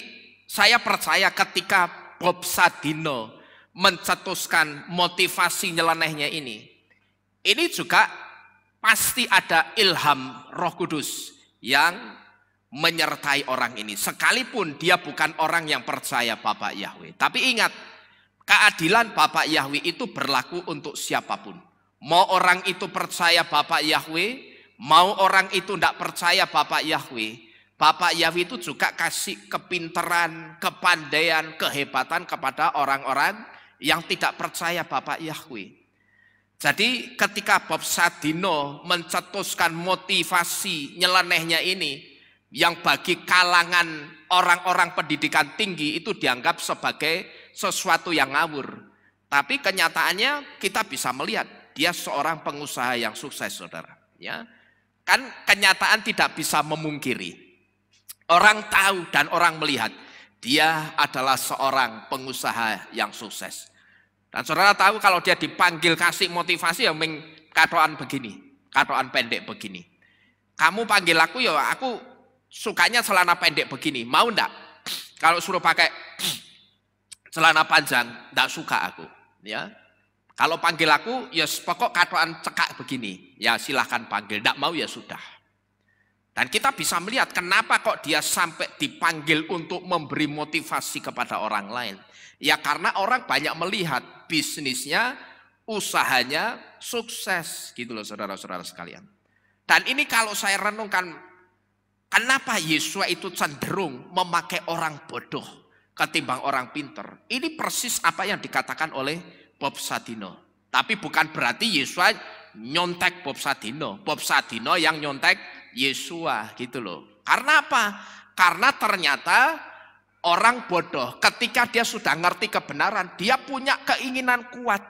saya percaya ketika Bob Sadino mencetuskan motivasi nyelenehnya ini juga pasti ada ilham Roh Kudus yang menyertai orang ini. Sekalipun dia bukan orang yang percaya Bapak Yahweh. Tapi ingat, keadilan Bapak Yahweh itu berlaku untuk siapapun. Mau orang itu percaya Bapak Yahweh, mau orang itu tidak percaya Bapak Yahweh. Bapak Yahweh itu juga kasih kepinteran, kepandaian, kehebatan kepada orang-orang yang tidak percaya Bapak Yahweh. Jadi ketika Bob Sadino mencetuskan motivasi nyelenehnya ini, yang bagi kalangan orang-orang pendidikan tinggi itu dianggap sebagai sesuatu yang ngawur. Tapi kenyataannya kita bisa melihat dia seorang pengusaha yang sukses, saudara. Ya, kan kenyataan tidak bisa memungkiri. Orang tahu dan orang melihat dia adalah seorang pengusaha yang sukses. Dan saudara tahu kalau dia dipanggil kasih motivasi yang katoan begini, katoan pendek begini. Kamu panggil aku ya aku sukanya celana pendek begini, mau ndak? Kalau suruh pakai celana panjang, ndak suka aku. Ya, kalau panggil aku ya pokok katoan cekak begini, ya silahkan panggil, ndak mau ya sudah. Dan kita bisa melihat kenapa kok dia sampai dipanggil untuk memberi motivasi kepada orang lain. Ya karena orang banyak melihat bisnisnya, usahanya sukses gitu loh saudara-saudara sekalian. Dan ini kalau saya renungkan, kenapa Yesua itu cenderung memakai orang bodoh ketimbang orang pinter. Ini persis apa yang dikatakan oleh Bob Sadino. Tapi bukan berarti Yesua nyontek Bob Sadino. Bob Sadino yang nyontek Yesua gitu loh. Karena apa? Karena ternyata orang bodoh ketika dia sudah ngerti kebenaran, dia punya keinginan kuat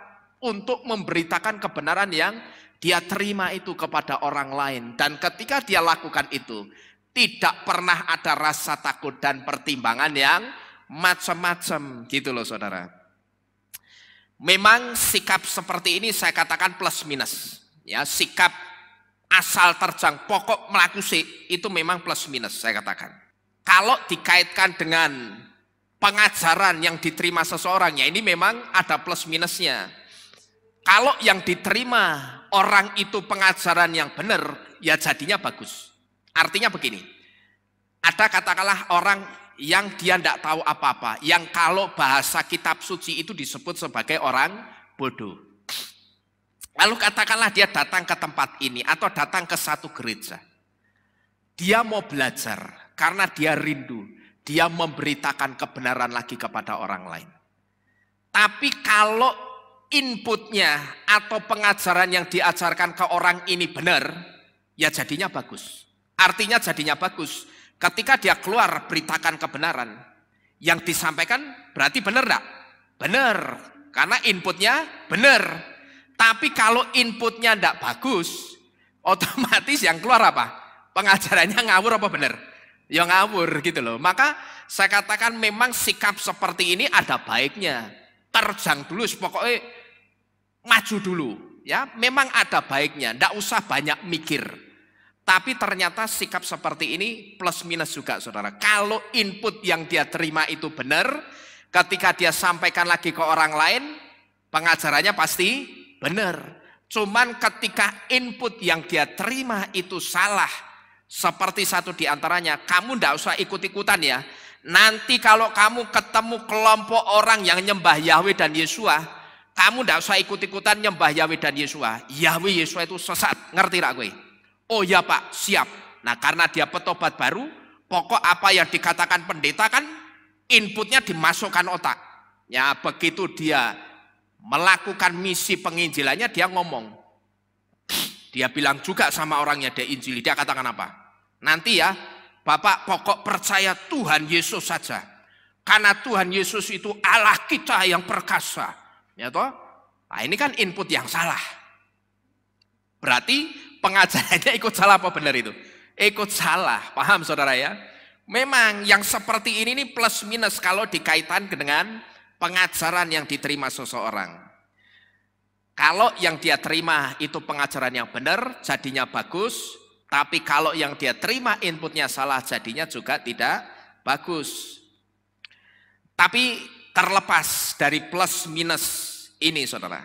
untuk memberitakan kebenaran yang dia terima itu kepada orang lain. Dan ketika dia lakukan itu, tidak pernah ada rasa takut dan pertimbangan yang macam-macam gitu loh saudara. Memang sikap seperti ini saya katakan plus minus. Ya, sikap asal terjang pokok melaku itu memang plus minus saya katakan. Kalau dikaitkan dengan pengajaran yang diterima seseorang, ya ini memang ada plus minusnya. Kalau yang diterima orang itu pengajaran yang benar, ya jadinya bagus. Artinya begini, ada katakanlah orang yang dia tidak tahu apa-apa, yang kalau bahasa kitab suci itu disebut sebagai orang bodoh. Lalu katakanlah dia datang ke tempat ini atau datang ke satu gereja. Dia mau belajar karena dia rindu, dia memberitakan kebenaran lagi kepada orang lain. Tapi kalau inputnya atau pengajaran yang diajarkan ke orang ini benar, ya jadinya bagus. Artinya jadinya bagus. Ketika dia keluar beritakan kebenaran, yang disampaikan berarti benar enggak? Benar, karena inputnya benar. Tapi kalau inputnya enggak bagus, otomatis yang keluar apa? Pengajarannya ngawur apa benar? Ya ngawur gitu loh. Maka saya katakan memang sikap seperti ini ada baiknya. Terjang dulu, pokoknya maju dulu. Ya, memang ada baiknya. Enggak usah banyak mikir. Tapi ternyata sikap seperti ini plus minus juga saudara. Kalau input yang dia terima itu benar, ketika dia sampaikan lagi ke orang lain, pengajarannya pasti benar. Cuman ketika input yang dia terima itu salah, seperti satu di antaranya, kamu tidak usah ikut-ikutan ya. Nanti kalau kamu ketemu kelompok orang yang nyembah Yahweh dan Yesua, kamu tidak usah ikut-ikutan nyembah Yahweh dan Yesua. Yahweh Yesua itu sesat, ngerti tak gue? Oh ya Pak, siap. Nah karena dia petobat baru, pokok apa yang dikatakan pendeta kan inputnya dimasukkan otak. Ya begitu dia melakukan misi penginjilannya, dia ngomong. Dia bilang juga sama orangnya dia injili, dia katakan apa? Nanti ya Bapak pokok percaya Tuhan Yesus saja. Karena Tuhan Yesus itu Allah kita yang perkasa. Ya toh? Nah ini kan input yang salah. Berarti pengajarannya ikut salah apa benar itu? Ikut salah, paham saudara ya? Memang yang seperti ini plus minus kalau dikaitkan dengan pengajaran yang diterima seseorang. Kalau yang dia terima itu pengajaran yang benar, jadinya bagus. Tapi kalau yang dia terima inputnya salah, jadinya juga tidak bagus. Tapi terlepas dari plus minus ini saudara,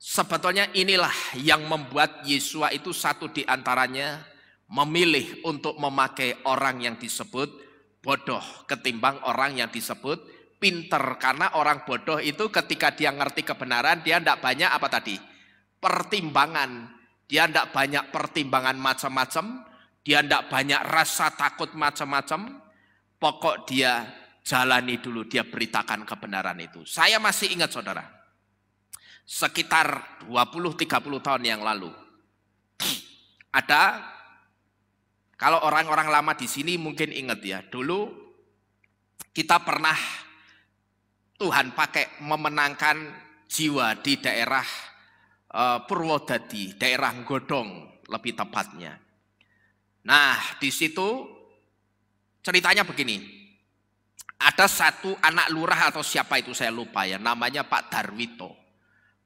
sebetulnya inilah yang membuat Yesua itu satu di antaranya memilih untuk memakai orang yang disebut bodoh ketimbang orang yang disebut pinter. Karena orang bodoh itu ketika dia ngerti kebenaran, dia tidak banyak apa tadi? Pertimbangan. Dia tidak banyak pertimbangan macam-macam, dia tidak banyak rasa takut macam-macam. Pokok dia jalani dulu, dia beritakan kebenaran itu. Saya masih ingat saudara, sekitar 20-30 tahun yang lalu, ada, kalau orang-orang lama di sini mungkin ingat ya, dulu kita pernah Tuhan pakai memenangkan jiwa di daerah Purwodadi, daerah Godong lebih tepatnya. Nah, di situ ceritanya begini. Ada satu anak lurah atau siapa itu saya lupa ya, namanya Pak Darwito.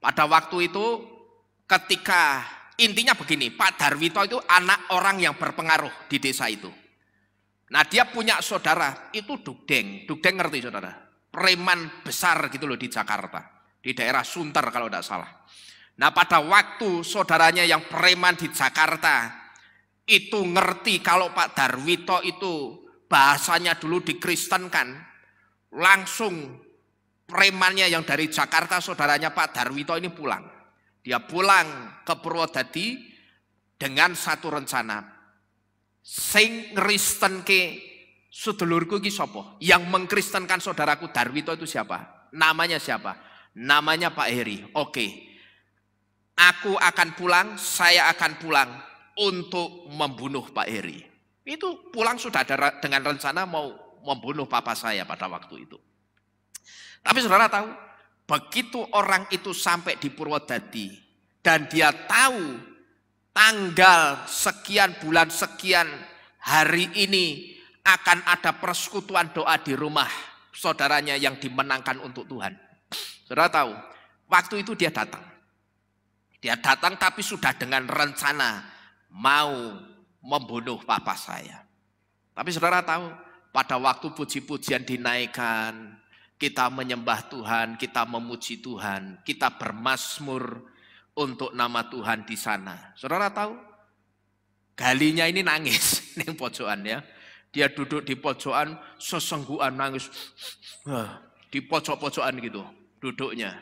Pada waktu itu ketika intinya begini, Pak Darwito itu anak orang yang berpengaruh di desa itu. Nah, dia punya saudara, itu Dugdeng. Dugdeng ngerti saudara? Preman besar gitu loh di Jakarta. Di daerah Sunter kalau tidak salah. Nah, pada waktu saudaranya yang preman di Jakarta itu ngerti kalau Pak Darwito itu bahasanya dulu dikristenkan, langsung premannya yang dari Jakarta, saudaranya Pak Darwito ini pulang. Dia pulang ke Purwodadi dengan satu rencana. Sing ngristenke sedulurku iki sapa? Yang mengkristenkan saudaraku Darwito itu siapa? Namanya siapa? Namanya Pak Heri. Oke. Aku akan pulang, saya akan pulang untuk membunuh Pak Heri. Itu pulang sudah ada dengan rencana mau membunuh papa saya pada waktu itu. Tapi saudara tahu, begitu orang itu sampai di Purwodadi dan dia tahu tanggal sekian bulan sekian hari ini akan ada persekutuan doa di rumah saudaranya yang dimenangkan untuk Tuhan. Saudara tahu, waktu itu dia datang. Dia datang tapi sudah dengan rencana mau membunuh papa saya. Tapi saudara tahu, pada waktu puji-pujian dinaikkan, kita menyembah Tuhan, kita memuji Tuhan, kita bermazmur untuk nama Tuhan di sana. Saudara tahu, galinya ini nangis di pojokan ya. Dia duduk di pojokan, sesenggukan nangis, di pojok-pojokan gitu duduknya.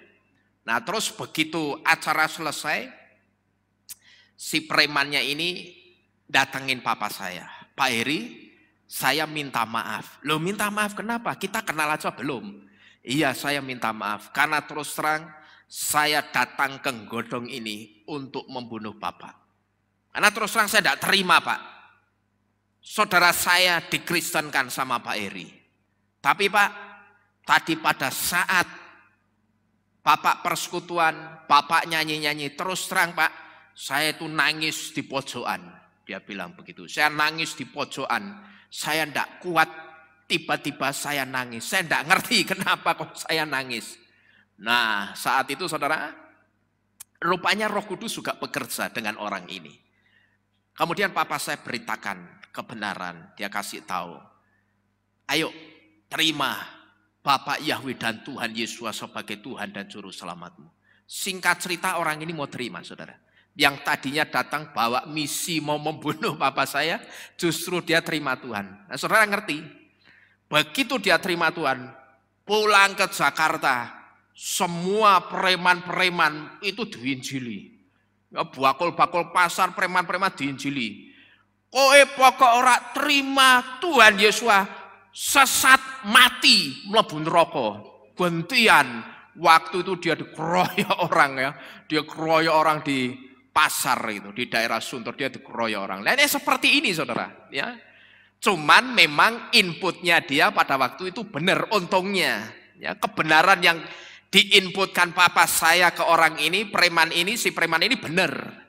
Nah terus begitu acara selesai, si premannya ini datengin papa saya. Pak Heri, saya minta maaf. Loh minta maaf kenapa? Kita kenal aja belum? Iya saya minta maaf. Karena terus terang saya datang ke Godong ini untuk membunuh Bapak. Karena terus terang saya tidak terima Pak. Saudara saya dikristenkan sama Pak Heri. Tapi Pak, tadi pada saat Bapak persekutuan, Bapak nyanyi-nyanyi, terus terang Pak, saya itu nangis di pojokan. Dia bilang begitu, saya nangis di pojokan, saya tidak kuat, tiba-tiba saya nangis. Saya tidak ngerti kenapa kok saya nangis. Nah saat itu saudara, rupanya Roh Kudus juga bekerja dengan orang ini. Kemudian papa saya beritakan kebenaran, dia kasih tahu, ayo terima Bapak Yahweh dan Tuhan Yesus sebagai Tuhan dan Juru Selamatmu. Singkat cerita orang ini mau terima saudara. Yang tadinya datang bawa misi mau membunuh papa saya, justru dia terima Tuhan. Nah saudara ngerti, begitu dia terima Tuhan, pulang ke Jakarta, semua preman-preman itu diinjili. Bakul-bakul pasar preman-preman diinjili. Kowe pokok ora terima Tuhan Yesus, sesat mati mlebu neraka. Gentian waktu itu dia dikeroyok orang ya, dia keroyok orang di pasar itu di daerah Sunter, dia dikeroyok orang. Nah ini seperti ini saudara ya. Cuman memang inputnya dia pada waktu itu benar untungnya ya, kebenaran yang diinputkan papa saya ke orang ini, preman ini, si preman ini benar.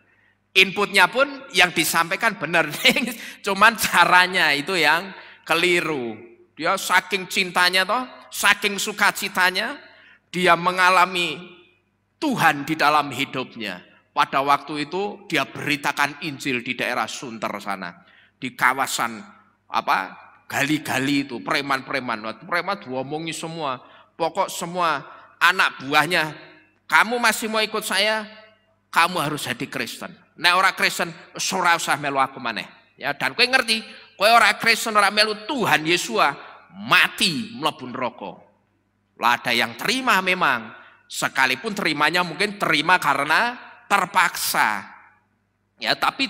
Inputnya pun yang disampaikan benar. Cuman caranya itu yang keliru. Dia saking cintanya toh, saking sukacitanya, dia mengalami Tuhan di dalam hidupnya. Pada waktu itu dia beritakan Injil di daerah Sunter sana, di kawasan gali-gali itu preman-preman diomongi semua. Pokok semua anak buahnya, kamu masih mau ikut saya, kamu harus jadi Kristen. Nek ora Kristen, ora usah melu aku maneh. Ya, dan kowe ngerti, kowe ora Kristen ora melu Tuhan Yesus mati mlebu neraka. Lah ada yang terima memang, sekalipun terimanya mungkin terima karena terpaksa. Ya, tapi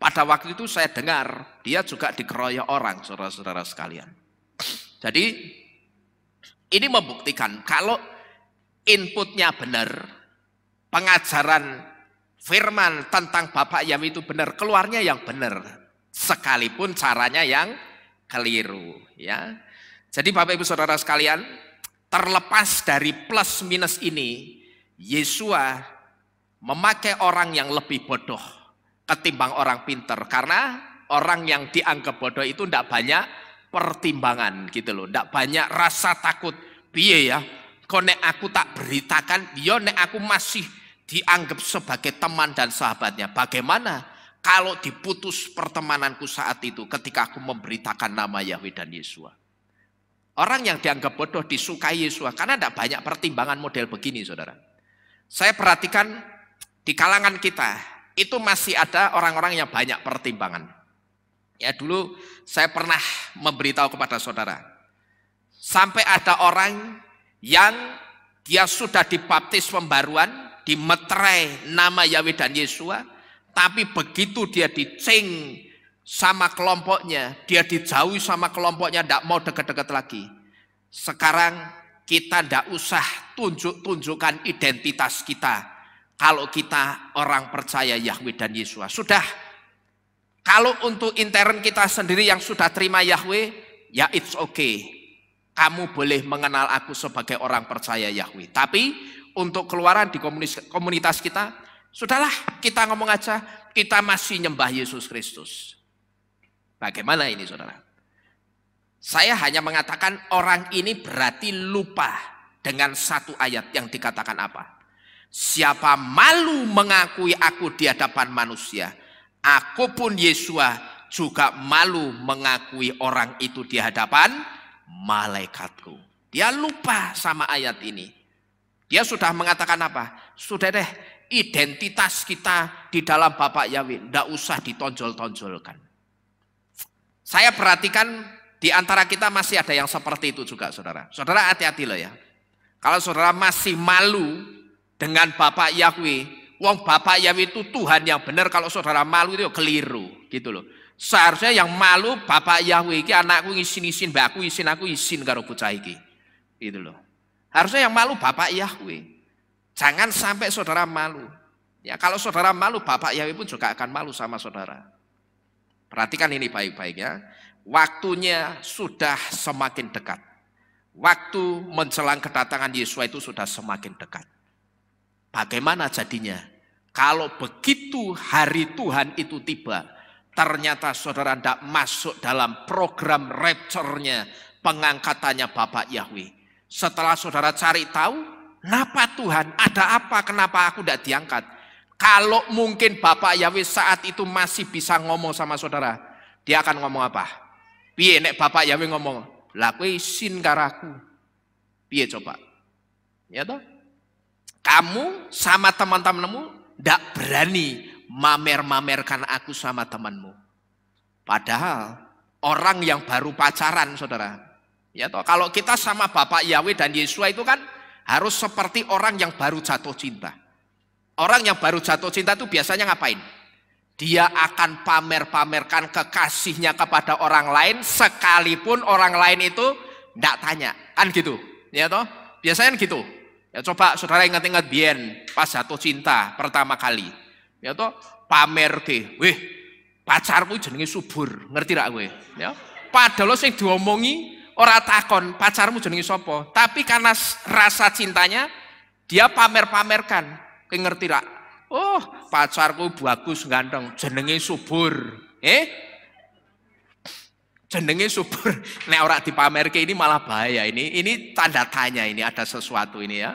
pada waktu itu saya dengar dia juga dikeroyok orang, saudara-saudara sekalian. Jadi ini membuktikan kalau inputnya benar, pengajaran firman tentang Bapak Yahweh itu benar, keluarnya yang benar, sekalipun caranya yang keliru. Ya, jadi Bapak Ibu Saudara sekalian, terlepas dari plus minus ini, Yesua memakai orang yang lebih bodoh ketimbang orang pinter, karena orang yang dianggap bodoh itu tidak banyak pertimbangan gitu loh, tidak banyak rasa takut. Piye ya, kok nek aku tak beritakan, yo nek aku masih dianggap sebagai teman dan sahabatnya. Bagaimana kalau diputus pertemananku saat itu ketika aku memberitakan nama Yahweh dan Yesua? Orang yang dianggap bodoh disukai Yesua karena tidak banyak pertimbangan model begini, saudara. Saya perhatikan di kalangan kita itu masih ada orang-orang yang banyak pertimbangan. Ya, dulu saya pernah memberitahu kepada saudara, sampai ada orang yang dia sudah dibaptis pembaruan, dimeterai nama Yahweh dan Yesua, tapi begitu dia diceng sama kelompoknya, dia dijauhi sama kelompoknya, tidak mau dekat-dekat lagi. Sekarang kita tidak usah tunjukkan identitas kita kalau kita orang percaya Yahweh dan Yesua. Sudah, kalau untuk intern kita sendiri yang sudah terima Yahweh, ya it's okay. Kamu boleh mengenal aku sebagai orang percaya Yahweh. Tapi untuk keluaran di komunitas kita, sudahlah kita ngomong aja, kita masih nyembah Yesus Kristus. Bagaimana ini, saudara? Saya hanya mengatakan orang ini berarti lupa dengan satu ayat yang dikatakan apa? Siapa malu mengakui aku di hadapan manusia, aku pun Yesua juga malu mengakui orang itu di hadapan malaikatku. Dia lupa sama ayat ini. Dia sudah mengatakan apa? Sudah deh, identitas kita di dalam Bapak Yahweh tidak usah ditonjol-tonjolkan. Saya perhatikan di antara kita masih ada yang seperti itu juga, saudara. Saudara hati-hati loh ya. Kalau saudara masih malu dengan Bapak Yahweh, wong Bapak Yahweh itu Tuhan yang benar, kalau saudara malu itu keliru gitu loh. Seharusnya yang malu Bapak Yahweh, iki anakku isin-isin, mbakku isin, aku isin karo bocah iki. Gitu loh. Harusnya yang malu Bapak Yahweh. Jangan sampai saudara malu. Ya, kalau saudara malu, Bapak Yahweh pun juga akan malu sama saudara. Perhatikan ini baik-baik ya. Waktunya sudah semakin dekat. Waktu menjelang kedatangan Yesus itu sudah semakin dekat. Bagaimana jadinya? Kalau begitu hari Tuhan itu tiba, ternyata saudara tidak masuk dalam program rapture-nya, pengangkatannya Bapak Yahweh. Setelah saudara cari tahu, kenapa Tuhan? Ada apa? Kenapa aku tidak diangkat? Kalau mungkin Bapak Yahweh saat itu masih bisa ngomong sama saudara, dia akan ngomong apa? Piye nek Bapak Yahweh ngomong, lah kowe isin karaku. Piye coba? Ya toh? Kamu sama teman-temanmu tidak berani mamer-mamerkan aku sama temanmu. Padahal orang yang baru pacaran, saudara. Ya toh, kalau kita sama Bapak Yahweh dan Yesua itu kan harus seperti orang yang baru jatuh cinta. Orang yang baru jatuh cinta itu biasanya ngapain? Dia akan pamer-pamerkan kekasihnya kepada orang lain, sekalipun orang lain itu tidak tanya. Kan gitu, ya toh? Biasanya gitu. Ya coba saudara ingat-ingat biyen pas jatuh cinta pertama kali. Ya toh pamer ke, weh pacarku jenenge subur, ngerti rak kowe? Ya. Padahal sing diomongi ora takon pacarmu jenenge sapa, tapi karena rasa cintanya dia pamer-pamerkan. Kowe ngerti rak? Oh, pacarku bagus ganteng, jenenge subur. Jenenge subur. Nek ora dipamerke ini malah bahaya. Ini tanda tanya, ini ada sesuatu ini ya.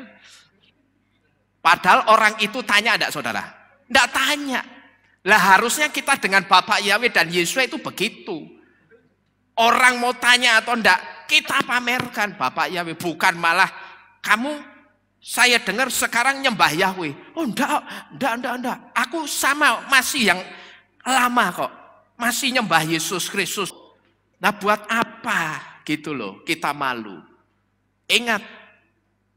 Padahal orang itu tanya enggak, saudara? Enggak tanya. Lah harusnya kita dengan Bapak Yahweh dan Yesus itu begitu. Orang mau tanya atau enggak, kita pamerkan Bapak Yahweh, bukan malah kamu, saya dengar sekarang nyembah Yahweh. Oh enggak. Aku sama masih yang lama kok. masih nyembah Yesus Kristus. Nah buat apa gitu loh kita malu. Ingat,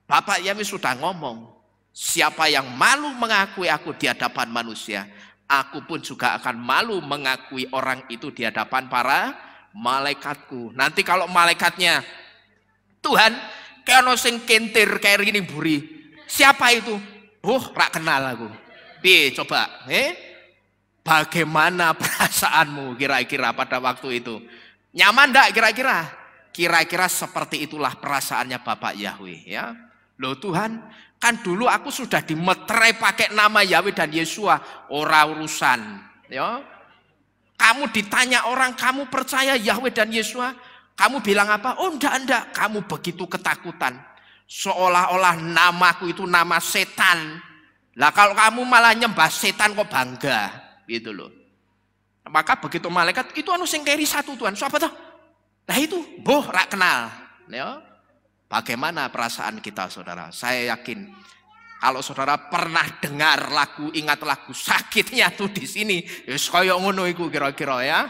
Bapak Yahweh sudah ngomong, siapa yang malu mengakui aku di hadapan manusia, aku pun juga akan malu mengakui orang itu di hadapan para malaikatku. Nanti kalau malaikatnya, Tuhan, kayak ono sing kentir kayak gini buri. Siapa itu? Rak kenal aku. Coba, bagaimana perasaanmu kira-kira pada waktu itu? Nyaman enggak kira-kira? Kira-kira seperti itulah perasaannya Bapak Yahweh ya. Loh Tuhan, kan dulu aku sudah dimeterai pakai nama Yahweh dan Yesua, ora urusan ya. Kamu ditanya orang, kamu percaya Yahweh dan Yesua? Kamu bilang apa? Oh enggak, kamu begitu ketakutan. Seolah-olah namaku itu nama setan. Lah kalau kamu malah nyembah setan kok bangga, gitu loh. Maka begitu malaikat itu anu sing keri satu Tuhan, siapa tuh? Nah itu, rak kenal. Ya. Bagaimana perasaan kita saudara? Saya yakin kalau saudara pernah dengar lagu, ingat lagu sakitnya tuh di sini, wis koyo ngono iku kira-kira ya.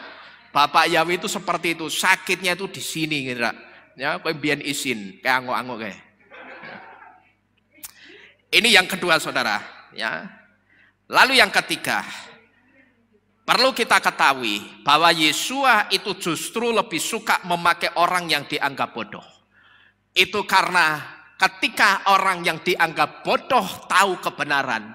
Bapak Yahweh itu seperti itu, sakitnya itu di sini kira. Ya, kowe mbiyen isin, kayak angok-angok kayak. Ini yang kedua saudara, ya. Lalu yang ketiga, perlu kita ketahui bahwa Yesua itu justru lebih suka memakai orang yang dianggap bodoh. Itu karena ketika orang yang dianggap bodoh tahu kebenaran,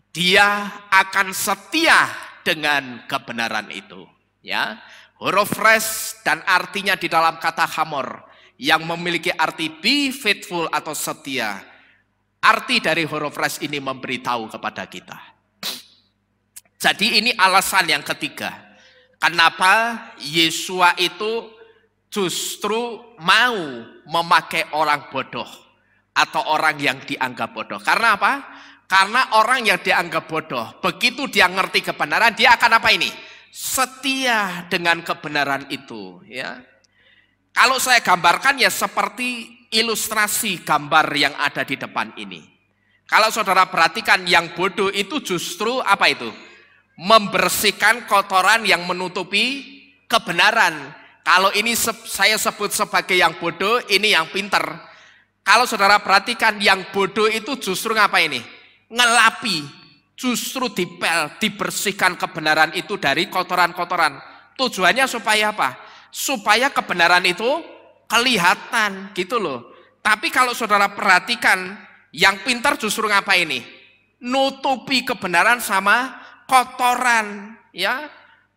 dia akan setia dengan kebenaran itu. Ya, huruf res dan artinya di dalam kata hamor yang memiliki arti be faithful atau setia. Arti dari huruf res ini memberitahu kepada kita. Jadi ini alasan yang ketiga. Kenapa Yesua itu justru mau memakai orang bodoh atau orang yang dianggap bodoh. Karena apa? Karena orang yang dianggap bodoh, begitu dia ngerti kebenaran, dia akan apa ini? Setia dengan kebenaran itu. Ya. Kalau saya gambarkan ya seperti ilustrasi gambar yang ada di depan ini. Kalau saudara perhatikan yang bodoh itu justru apa itu? Membersihkan kotoran yang menutupi kebenaran. Kalau ini saya sebut sebagai yang bodoh, ini yang pinter. Kalau saudara perhatikan yang bodoh itu justru ngapa ini? Ngelapi, justru dipel, dibersihkan kebenaran itu dari kotoran-kotoran. Tujuannya supaya apa? Supaya kebenaran itu kelihatan gitu loh. Tapi kalau saudara perhatikan yang pintar justru ngapa ini? Nutupi kebenaran sama kotoran ya.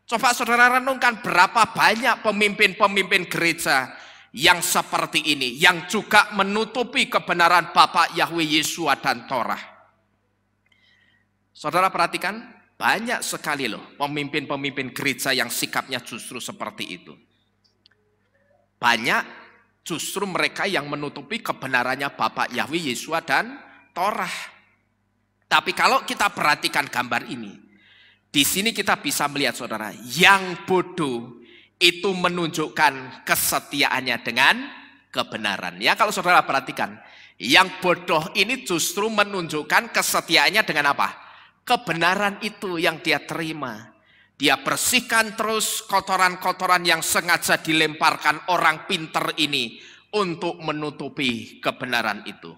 Coba saudara renungkan berapa banyak pemimpin-pemimpin gereja yang seperti ini, yang juga menutupi kebenaran Bapak Yahweh Yesua dan Torah. Saudara perhatikan banyak sekali loh pemimpin-pemimpin gereja yang sikapnya justru seperti itu. Banyak justru mereka yang menutupi kebenarannya Bapak Yahweh Yesua dan Torah. Tapi kalau kita perhatikan gambar ini, di sini kita bisa melihat saudara, yang bodoh itu menunjukkan kesetiaannya dengan kebenaran. Ya kalau saudara perhatikan, yang bodoh ini justru menunjukkan kesetiaannya dengan apa? Kebenaran itu yang dia terima. Dia bersihkan terus kotoran-kotoran yang sengaja dilemparkan orang pinter ini untuk menutupi kebenaran itu.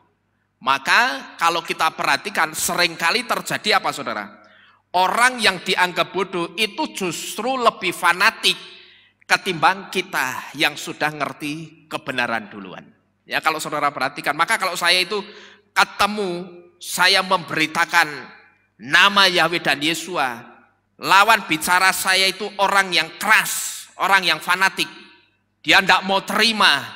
Maka kalau kita perhatikan seringkali terjadi apa saudara? Orang yang dianggap bodoh itu justru lebih fanatik ketimbang kita yang sudah ngerti kebenaran duluan. Ya kalau saudara perhatikan, maka kalau saya itu ketemu, saya memberitakan nama Yahweh dan Yesua, lawan bicara saya itu orang yang keras, orang yang fanatik. Dia tidak mau terima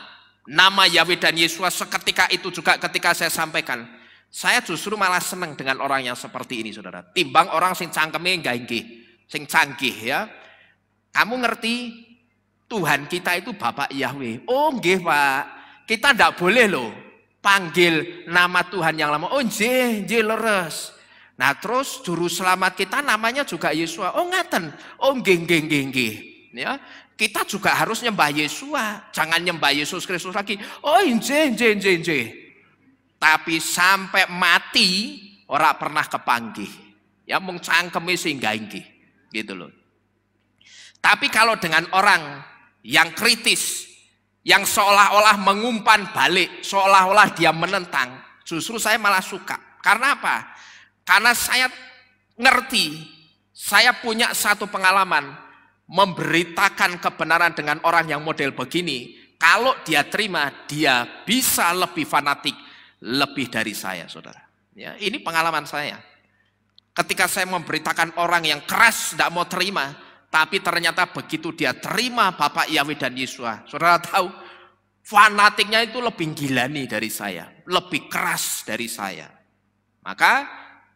nama Yahweh dan Yesua seketika itu juga ketika saya sampaikan. Saya justru malah senang dengan orang yang seperti ini saudara. Timbang orang sing cangkeme nggih, sing canggih ya. Kamu ngerti Tuhan kita itu Bapak Yahweh. Oh nggih Pak, kita tidak boleh loh panggil nama Tuhan yang lama. Oh nggih leres. Nah terus juru selamat kita namanya juga Yesua. Oh ngaten. Oh nggih. Ya, kita juga harus nyembah Yesua. Jangan nyembah Yesus Kristus lagi. Oh nggih. Tapi sampai mati ora pernah kepanggih. Ya mung cangkeme sing nggih gitu loh. Tapi kalau dengan orang yang kritis, yang seolah-olah mengumpan balik, seolah-olah dia menentang, justru saya malah suka. Karena apa? Karena saya ngerti, saya punya satu pengalaman memberitakan kebenaran dengan orang yang model begini. Kalau dia terima, dia bisa lebih fanatik, lebih dari saya, saudara. Ya, ini pengalaman saya. Ketika saya memberitakan orang yang keras, tidak mau terima, tapi ternyata begitu dia terima Bapak Yahweh dan Yesus, saudara tahu, fanatiknya itu lebih gila nih dari saya, lebih keras dari saya. Maka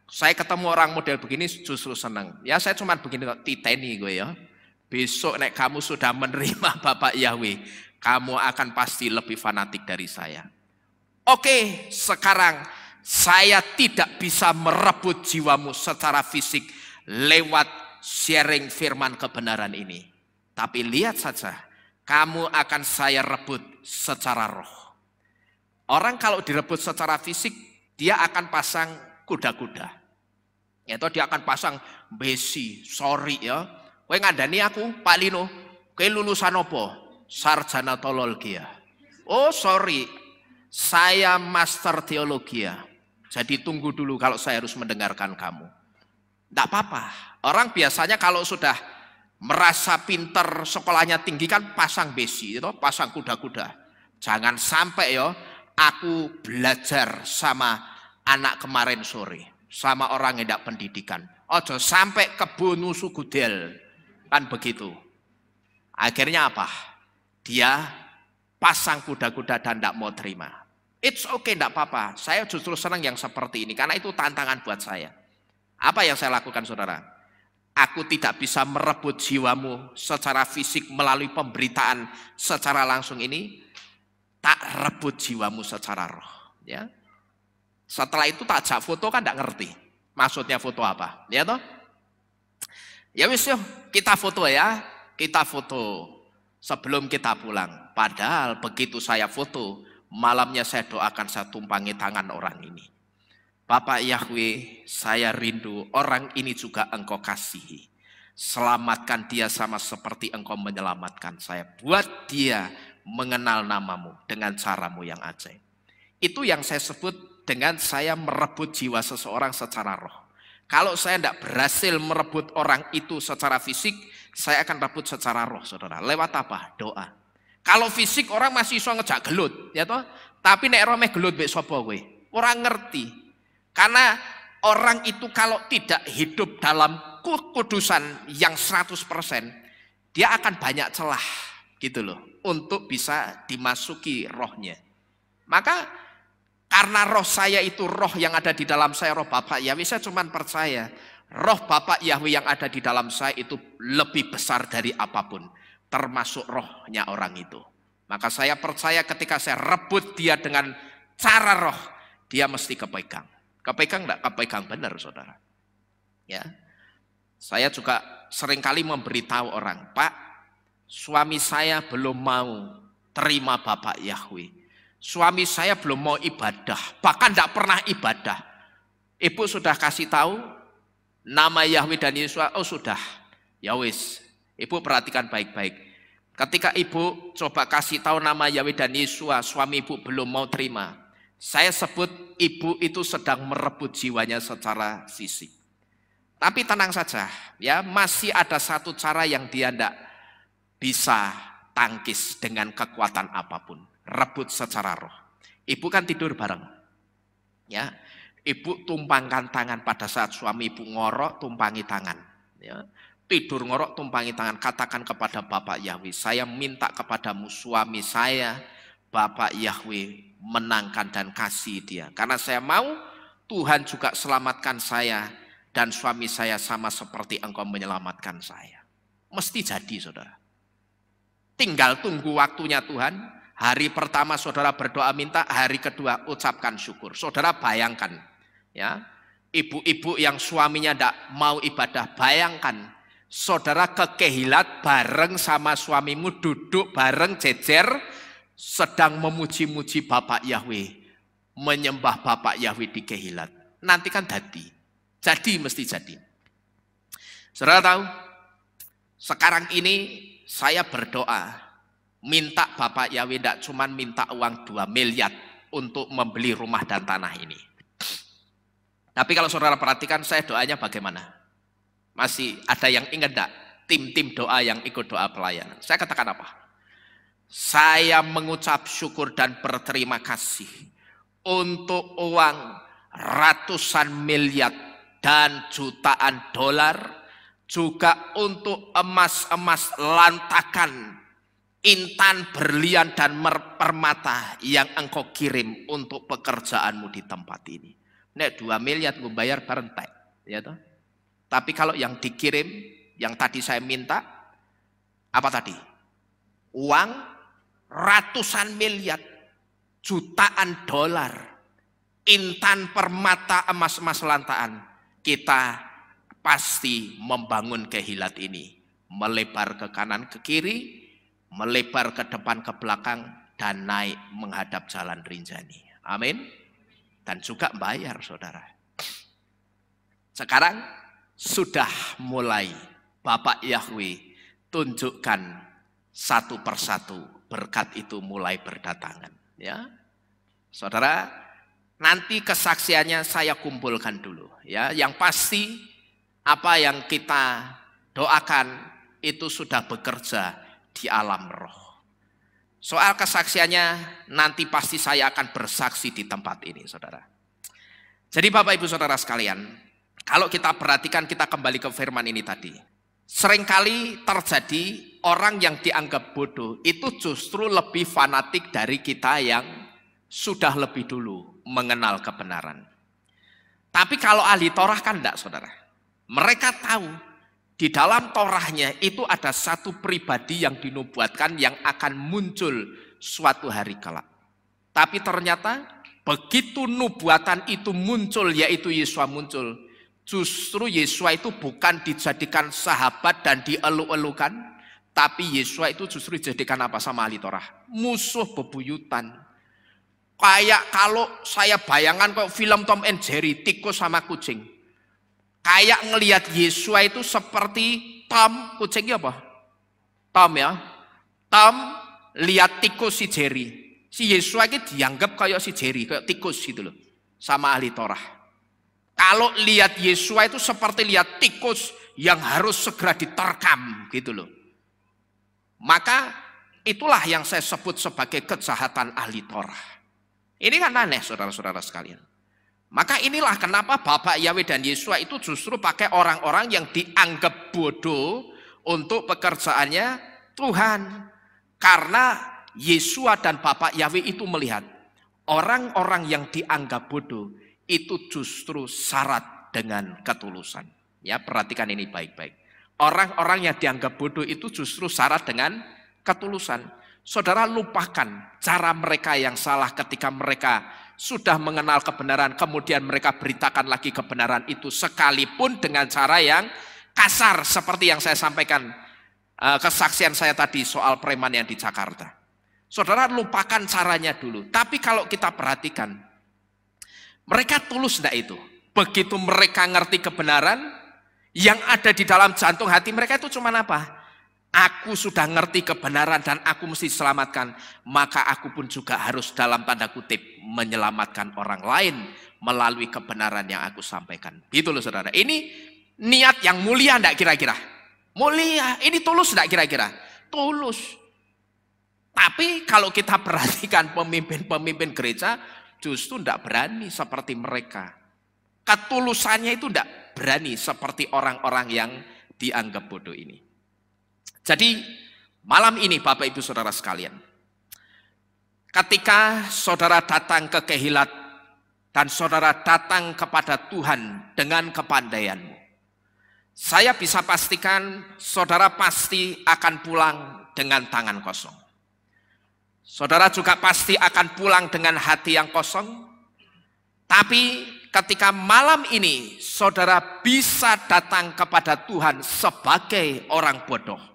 saya ketemu orang model begini justru senang. Ya saya cuma begini kok, titeni gue ya. Besok nek kamu sudah menerima Bapak Yahweh, kamu akan pasti lebih fanatik dari saya. Oke, sekarang saya tidak bisa merebut jiwamu secara fisik lewat sharing firman kebenaran ini. Tapi lihat saja, kamu akan saya rebut secara roh. Orang kalau direbut secara fisik, dia akan pasang kuda-kuda. Atau dia akan pasang besi, sorry ya. Kowe ngandani aku, Pak Lino, kowe lulusan apa? Sarjana teologi. Oh sorry, saya master teologi. Jadi tunggu dulu kalau saya harus mendengarkan kamu. Tidak apa-apa. Orang biasanya kalau sudah merasa pinter, sekolahnya tinggi kan pasang besi, itu pasang kuda-kuda. Jangan sampai ya, aku belajar sama anak kemarin sore, sama orang yang tidak pendidikan. Ojo sampai kebun sugudel, kan begitu. Akhirnya apa? Dia pasang kuda-kuda dan tidak mau terima. It's okay, tidak apa-apa. Saya justru senang yang seperti ini, karena itu tantangan buat saya. Apa yang saya lakukan, saudara? Aku tidak bisa merebut jiwamu secara fisik melalui pemberitaan secara langsung ini. Tak rebut jiwamu secara roh. Ya. Setelah itu tak ajak foto kan tidak ngerti. Maksudnya foto apa? Ya toh? Ya wis yo, kita foto ya. Kita foto sebelum kita pulang. Padahal begitu saya foto, malamnya saya doakan, saya tumpangi tangan orang ini. Bapak Yahweh, saya rindu orang ini juga Engkau kasihi. Selamatkan dia sama seperti Engkau menyelamatkan saya. Buat dia mengenal namamu dengan caramu yang ajaib. Itu yang saya sebut dengan saya merebut jiwa seseorang secara roh. Kalau saya tidak berhasil merebut orang itu secara fisik, saya akan rebut secara roh, saudara. Lewat apa? Doa. Kalau fisik orang masih iso ngejak gelut, ya toh? Tapi nek roh meh gelut mbek sapa kowe? Orang ngerti. Karena orang itu kalau tidak hidup dalam kekudusan yang 100%, dia akan banyak celah gitu loh, untuk bisa dimasuki rohnya. Maka karena roh saya itu roh yang ada di dalam saya, roh Bapak Yahweh, saya cuma percaya roh Bapak Yahweh yang ada di dalam saya itu lebih besar dari apapun, termasuk rohnya orang itu. Maka saya percaya ketika saya rebut dia dengan cara roh, dia mesti kepegang. Kepegang enggak? Kepegang benar, saudara. Ya, saya juga seringkali memberitahu orang, Pak, suami saya belum mau terima Bapak Yahweh. Suami saya belum mau ibadah, bahkan tidak pernah ibadah. Ibu sudah kasih tahu nama Yahweh dan Yesus, oh sudah. Ya wis, ibu perhatikan baik-baik. Ketika ibu coba kasih tahu nama Yahweh dan Yesus, suami ibu belum mau terima. Saya sebut ibu itu sedang merebut jiwanya secara fisik. Tapi tenang saja, ya masih ada satu cara yang dia tidak bisa tangkis dengan kekuatan apapun. Rebut secara roh. Ibu kan tidur bareng, ya. Ibu tumpangkan tangan pada saat suami ibu ngorok, tumpangi tangan. Ya. Tidur ngorok, tumpangi tangan. Katakan kepada Bapak Yahweh, saya minta kepadamu suami saya, Bapak Yahweh, menangkan dan kasih dia. Karena saya mau Tuhan juga selamatkan saya dan suami saya sama seperti Engkau menyelamatkan saya. Mesti jadi, saudara. Tinggal tunggu waktunya Tuhan. Hari pertama saudara berdoa minta, hari kedua ucapkan syukur. Saudara bayangkan, ya, ibu-ibu yang suaminya tidak mau ibadah, bayangkan saudara ke Kehilat bareng sama suamimu, duduk bareng jejer, sedang memuji-muji Bapak Yahweh, menyembah Bapak Yahweh di Kehilat. Nanti kan jadi mesti jadi. Saudara tahu, Sekarang ini saya berdoa, minta Bapak Yahweh tidak cuma minta uang 2 miliar untuk membeli rumah dan tanah ini. Tapi kalau saudara perhatikan saya doanya bagaimana? Masih ada yang ingat tidak? Tim-tim doa yang ikut doa pelayanan. Saya katakan apa? Saya mengucap syukur dan berterima kasih untuk uang ratusan miliar dan jutaan dolar, juga untuk emas-emas lantakan, intan, berlian, dan permata yang engkau kirim untuk pekerjaanmu di tempat ini. Nek 2 miliar gue bayar berentek, ya toh? Tapi kalau yang dikirim, yang tadi saya minta, apa tadi? Uang ratusan miliar, jutaan dolar, intan, permata, emas-emas lantaan. Kita pasti membangun kehilat ini, melebar ke kanan ke kiri, melebar ke depan ke belakang, dan naik menghadap jalan Rinjani. Amin. Dan juga bayar, saudara. Sekarang sudah mulai Bapak Yahweh tunjukkan satu persatu, berkat itu mulai berdatangan. Ya, saudara, nanti kesaksiannya saya kumpulkan dulu. Ya, yang pasti apa yang kita doakan itu sudah bekerja di alam roh. Soal kesaksiannya nanti pasti saya akan bersaksi di tempat ini, saudara. Jadi Bapak Ibu Saudara sekalian, kalau kita perhatikan, kita kembali ke firman ini tadi. Seringkali terjadi orang yang dianggap bodoh itu justru lebih fanatik dari kita yang sudah lebih dulu mengenal kebenaran. Tapi kalau ahli Torah kan enggak, saudara. Mereka tahu di dalam Torahnya itu ada satu pribadi yang dinubuatkan yang akan muncul suatu hari kelak. Tapi ternyata begitu nubuatan itu muncul, yaitu Yesua muncul, justru Yesua itu bukan dijadikan sahabat dan dielu-elukan, tapi Yesua itu justru dijadikan apa sama ahli Torah? Musuh bebuyutan. Kayak kalau saya bayangkan kok film Tom and Jerry, tikus sama kucing. Kayak ngelihat Yesua itu seperti Tom, kucingnya apa? Tom ya. Tom lihat tikus si Jerry. Si Yesua itu dianggap kayak si Jerry, kayak tikus gitu loh. Sama ahli Torah. Kalau lihat Yesua itu seperti lihat tikus yang harus segera diterkam gitu loh. Maka itulah yang saya sebut sebagai kejahatan ahli Torah. Ini kan aneh, saudara-saudara sekalian. Maka inilah kenapa Bapak Yahweh dan Yesua itu justru pakai orang-orang yang dianggap bodoh untuk pekerjaannya Tuhan. Karena Yesua dan Bapak Yahweh itu melihat orang-orang yang dianggap bodoh itu justru syarat dengan ketulusan. Ya, perhatikan ini baik-baik. Orang-orang yang dianggap bodoh itu justru syarat dengan ketulusan. Saudara lupakan cara mereka yang salah ketika mereka sudah mengenal kebenaran, kemudian mereka beritakan lagi kebenaran itu sekalipun dengan cara yang kasar seperti yang saya sampaikan kesaksian saya tadi soal preman yang di Jakarta. Saudara lupakan caranya dulu. Tapi kalau kita perhatikan, mereka tulus enggak itu? Begitu mereka ngerti kebenaran, yang ada di dalam jantung hati mereka itu cuma apa? Aku sudah ngerti kebenaran dan aku mesti selamatkan, maka aku pun juga harus dalam tanda kutip menyelamatkan orang lain melalui kebenaran yang aku sampaikan. Gitu loh saudara. Ini niat yang mulia enggak kira-kira? Mulia. Ini tulus enggak kira-kira? Tulus. Tapi kalau kita perhatikan pemimpin-pemimpin gereja justru enggak berani seperti mereka. Ketulusannya itu enggak berani seperti orang-orang yang dianggap bodoh ini. Jadi malam ini Bapak Ibu Saudara sekalian, ketika saudara datang ke kehilat dan saudara datang kepada Tuhan dengan kepandaianmu, saya bisa pastikan saudara pasti akan pulang dengan tangan kosong. Saudara juga pasti akan pulang dengan hati yang kosong. Tapi ketika malam ini saudara bisa datang kepada Tuhan sebagai orang bodoh,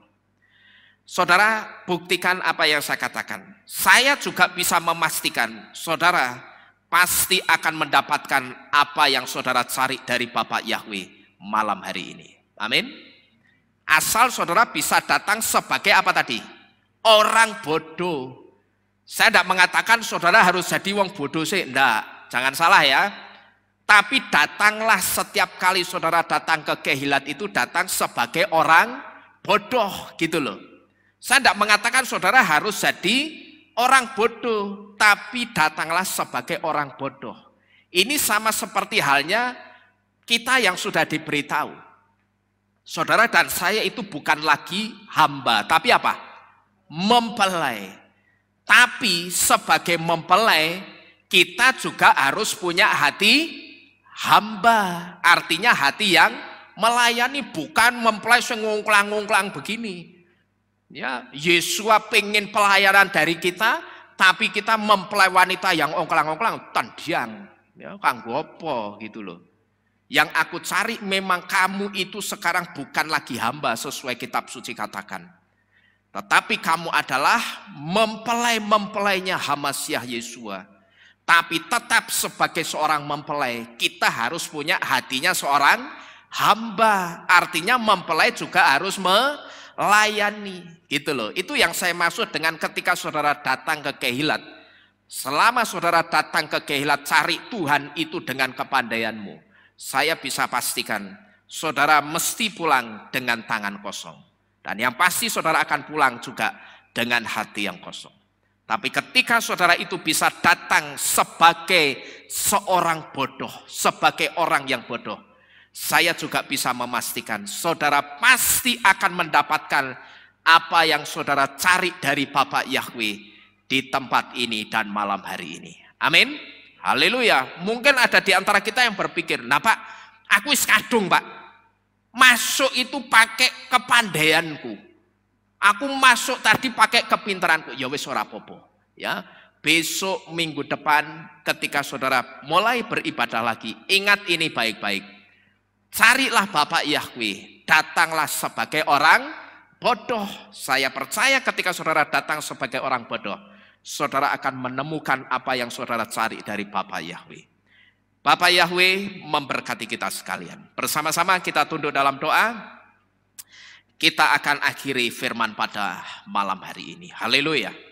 saudara buktikan apa yang saya katakan. Saya juga bisa memastikan saudara pasti akan mendapatkan apa yang saudara cari dari Bapak Yahweh malam hari ini. Amin. Asal saudara bisa datang sebagai apa tadi? Orang bodoh. Saya tidak mengatakan saudara harus jadi wong bodoh sih, enggak. Jangan salah ya. Tapi datanglah setiap kali saudara datang ke Kehilat itu datang sebagai orang bodoh gitu loh. Saya tidak mengatakan saudara harus jadi orang bodoh, tapi datanglah sebagai orang bodoh. Ini sama seperti halnya kita yang sudah diberitahu. Saudara dan saya itu bukan lagi hamba, tapi apa? Mempelai. Tapi sebagai mempelai, kita juga harus punya hati hamba. Artinya hati yang melayani, bukan mempelai ngungklang-ngungklang begini. Ya, Yesua pengen pelayanan dari kita, tapi kita mempelai wanita yang ongklang-ongklang, tendiang. Ya, kanggo apa gitu loh. Yang aku cari memang kamu itu sekarang bukan lagi hamba sesuai kitab suci katakan. Tetapi kamu adalah mempelai-mempelainya Hamasiah Yesua. Tapi tetap sebagai seorang mempelai, kita harus punya hatinya seorang hamba. Artinya mempelai juga harus melayani. Gitu loh. Itu yang saya maksud dengan ketika saudara datang ke Kehilat. Selama saudara datang ke Kehilat, cari Tuhan itu dengan kepandaianmu. Saya bisa pastikan saudara mesti pulang dengan tangan kosong. Dan yang pasti saudara akan pulang juga dengan hati yang kosong. Tapi ketika saudara itu bisa datang sebagai seorang bodoh, sebagai orang yang bodoh, saya juga bisa memastikan saudara pasti akan mendapatkan apa yang saudara cari dari Bapak Yahweh di tempat ini dan malam hari ini. Amin. Haleluya. Mungkin ada di antara kita yang berpikir, nah Pak, aku wis kadung Pak. Masuk itu pakai kepandaianku. Aku masuk tadi pakai kepintaranku. Ya wis ora apa-apa. Ya, besok minggu depan ketika saudara mulai beribadah lagi, ingat ini baik-baik. Carilah Bapak Yahweh, datanglah sebagai orang bodoh. Saya percaya ketika saudara datang sebagai orang bodoh, saudara akan menemukan apa yang saudara cari dari Bapak Yahweh. Bapak Yahweh memberkati kita sekalian. Bersama-sama kita tunduk dalam doa. Kita akan akhiri firman pada malam hari ini. Haleluya.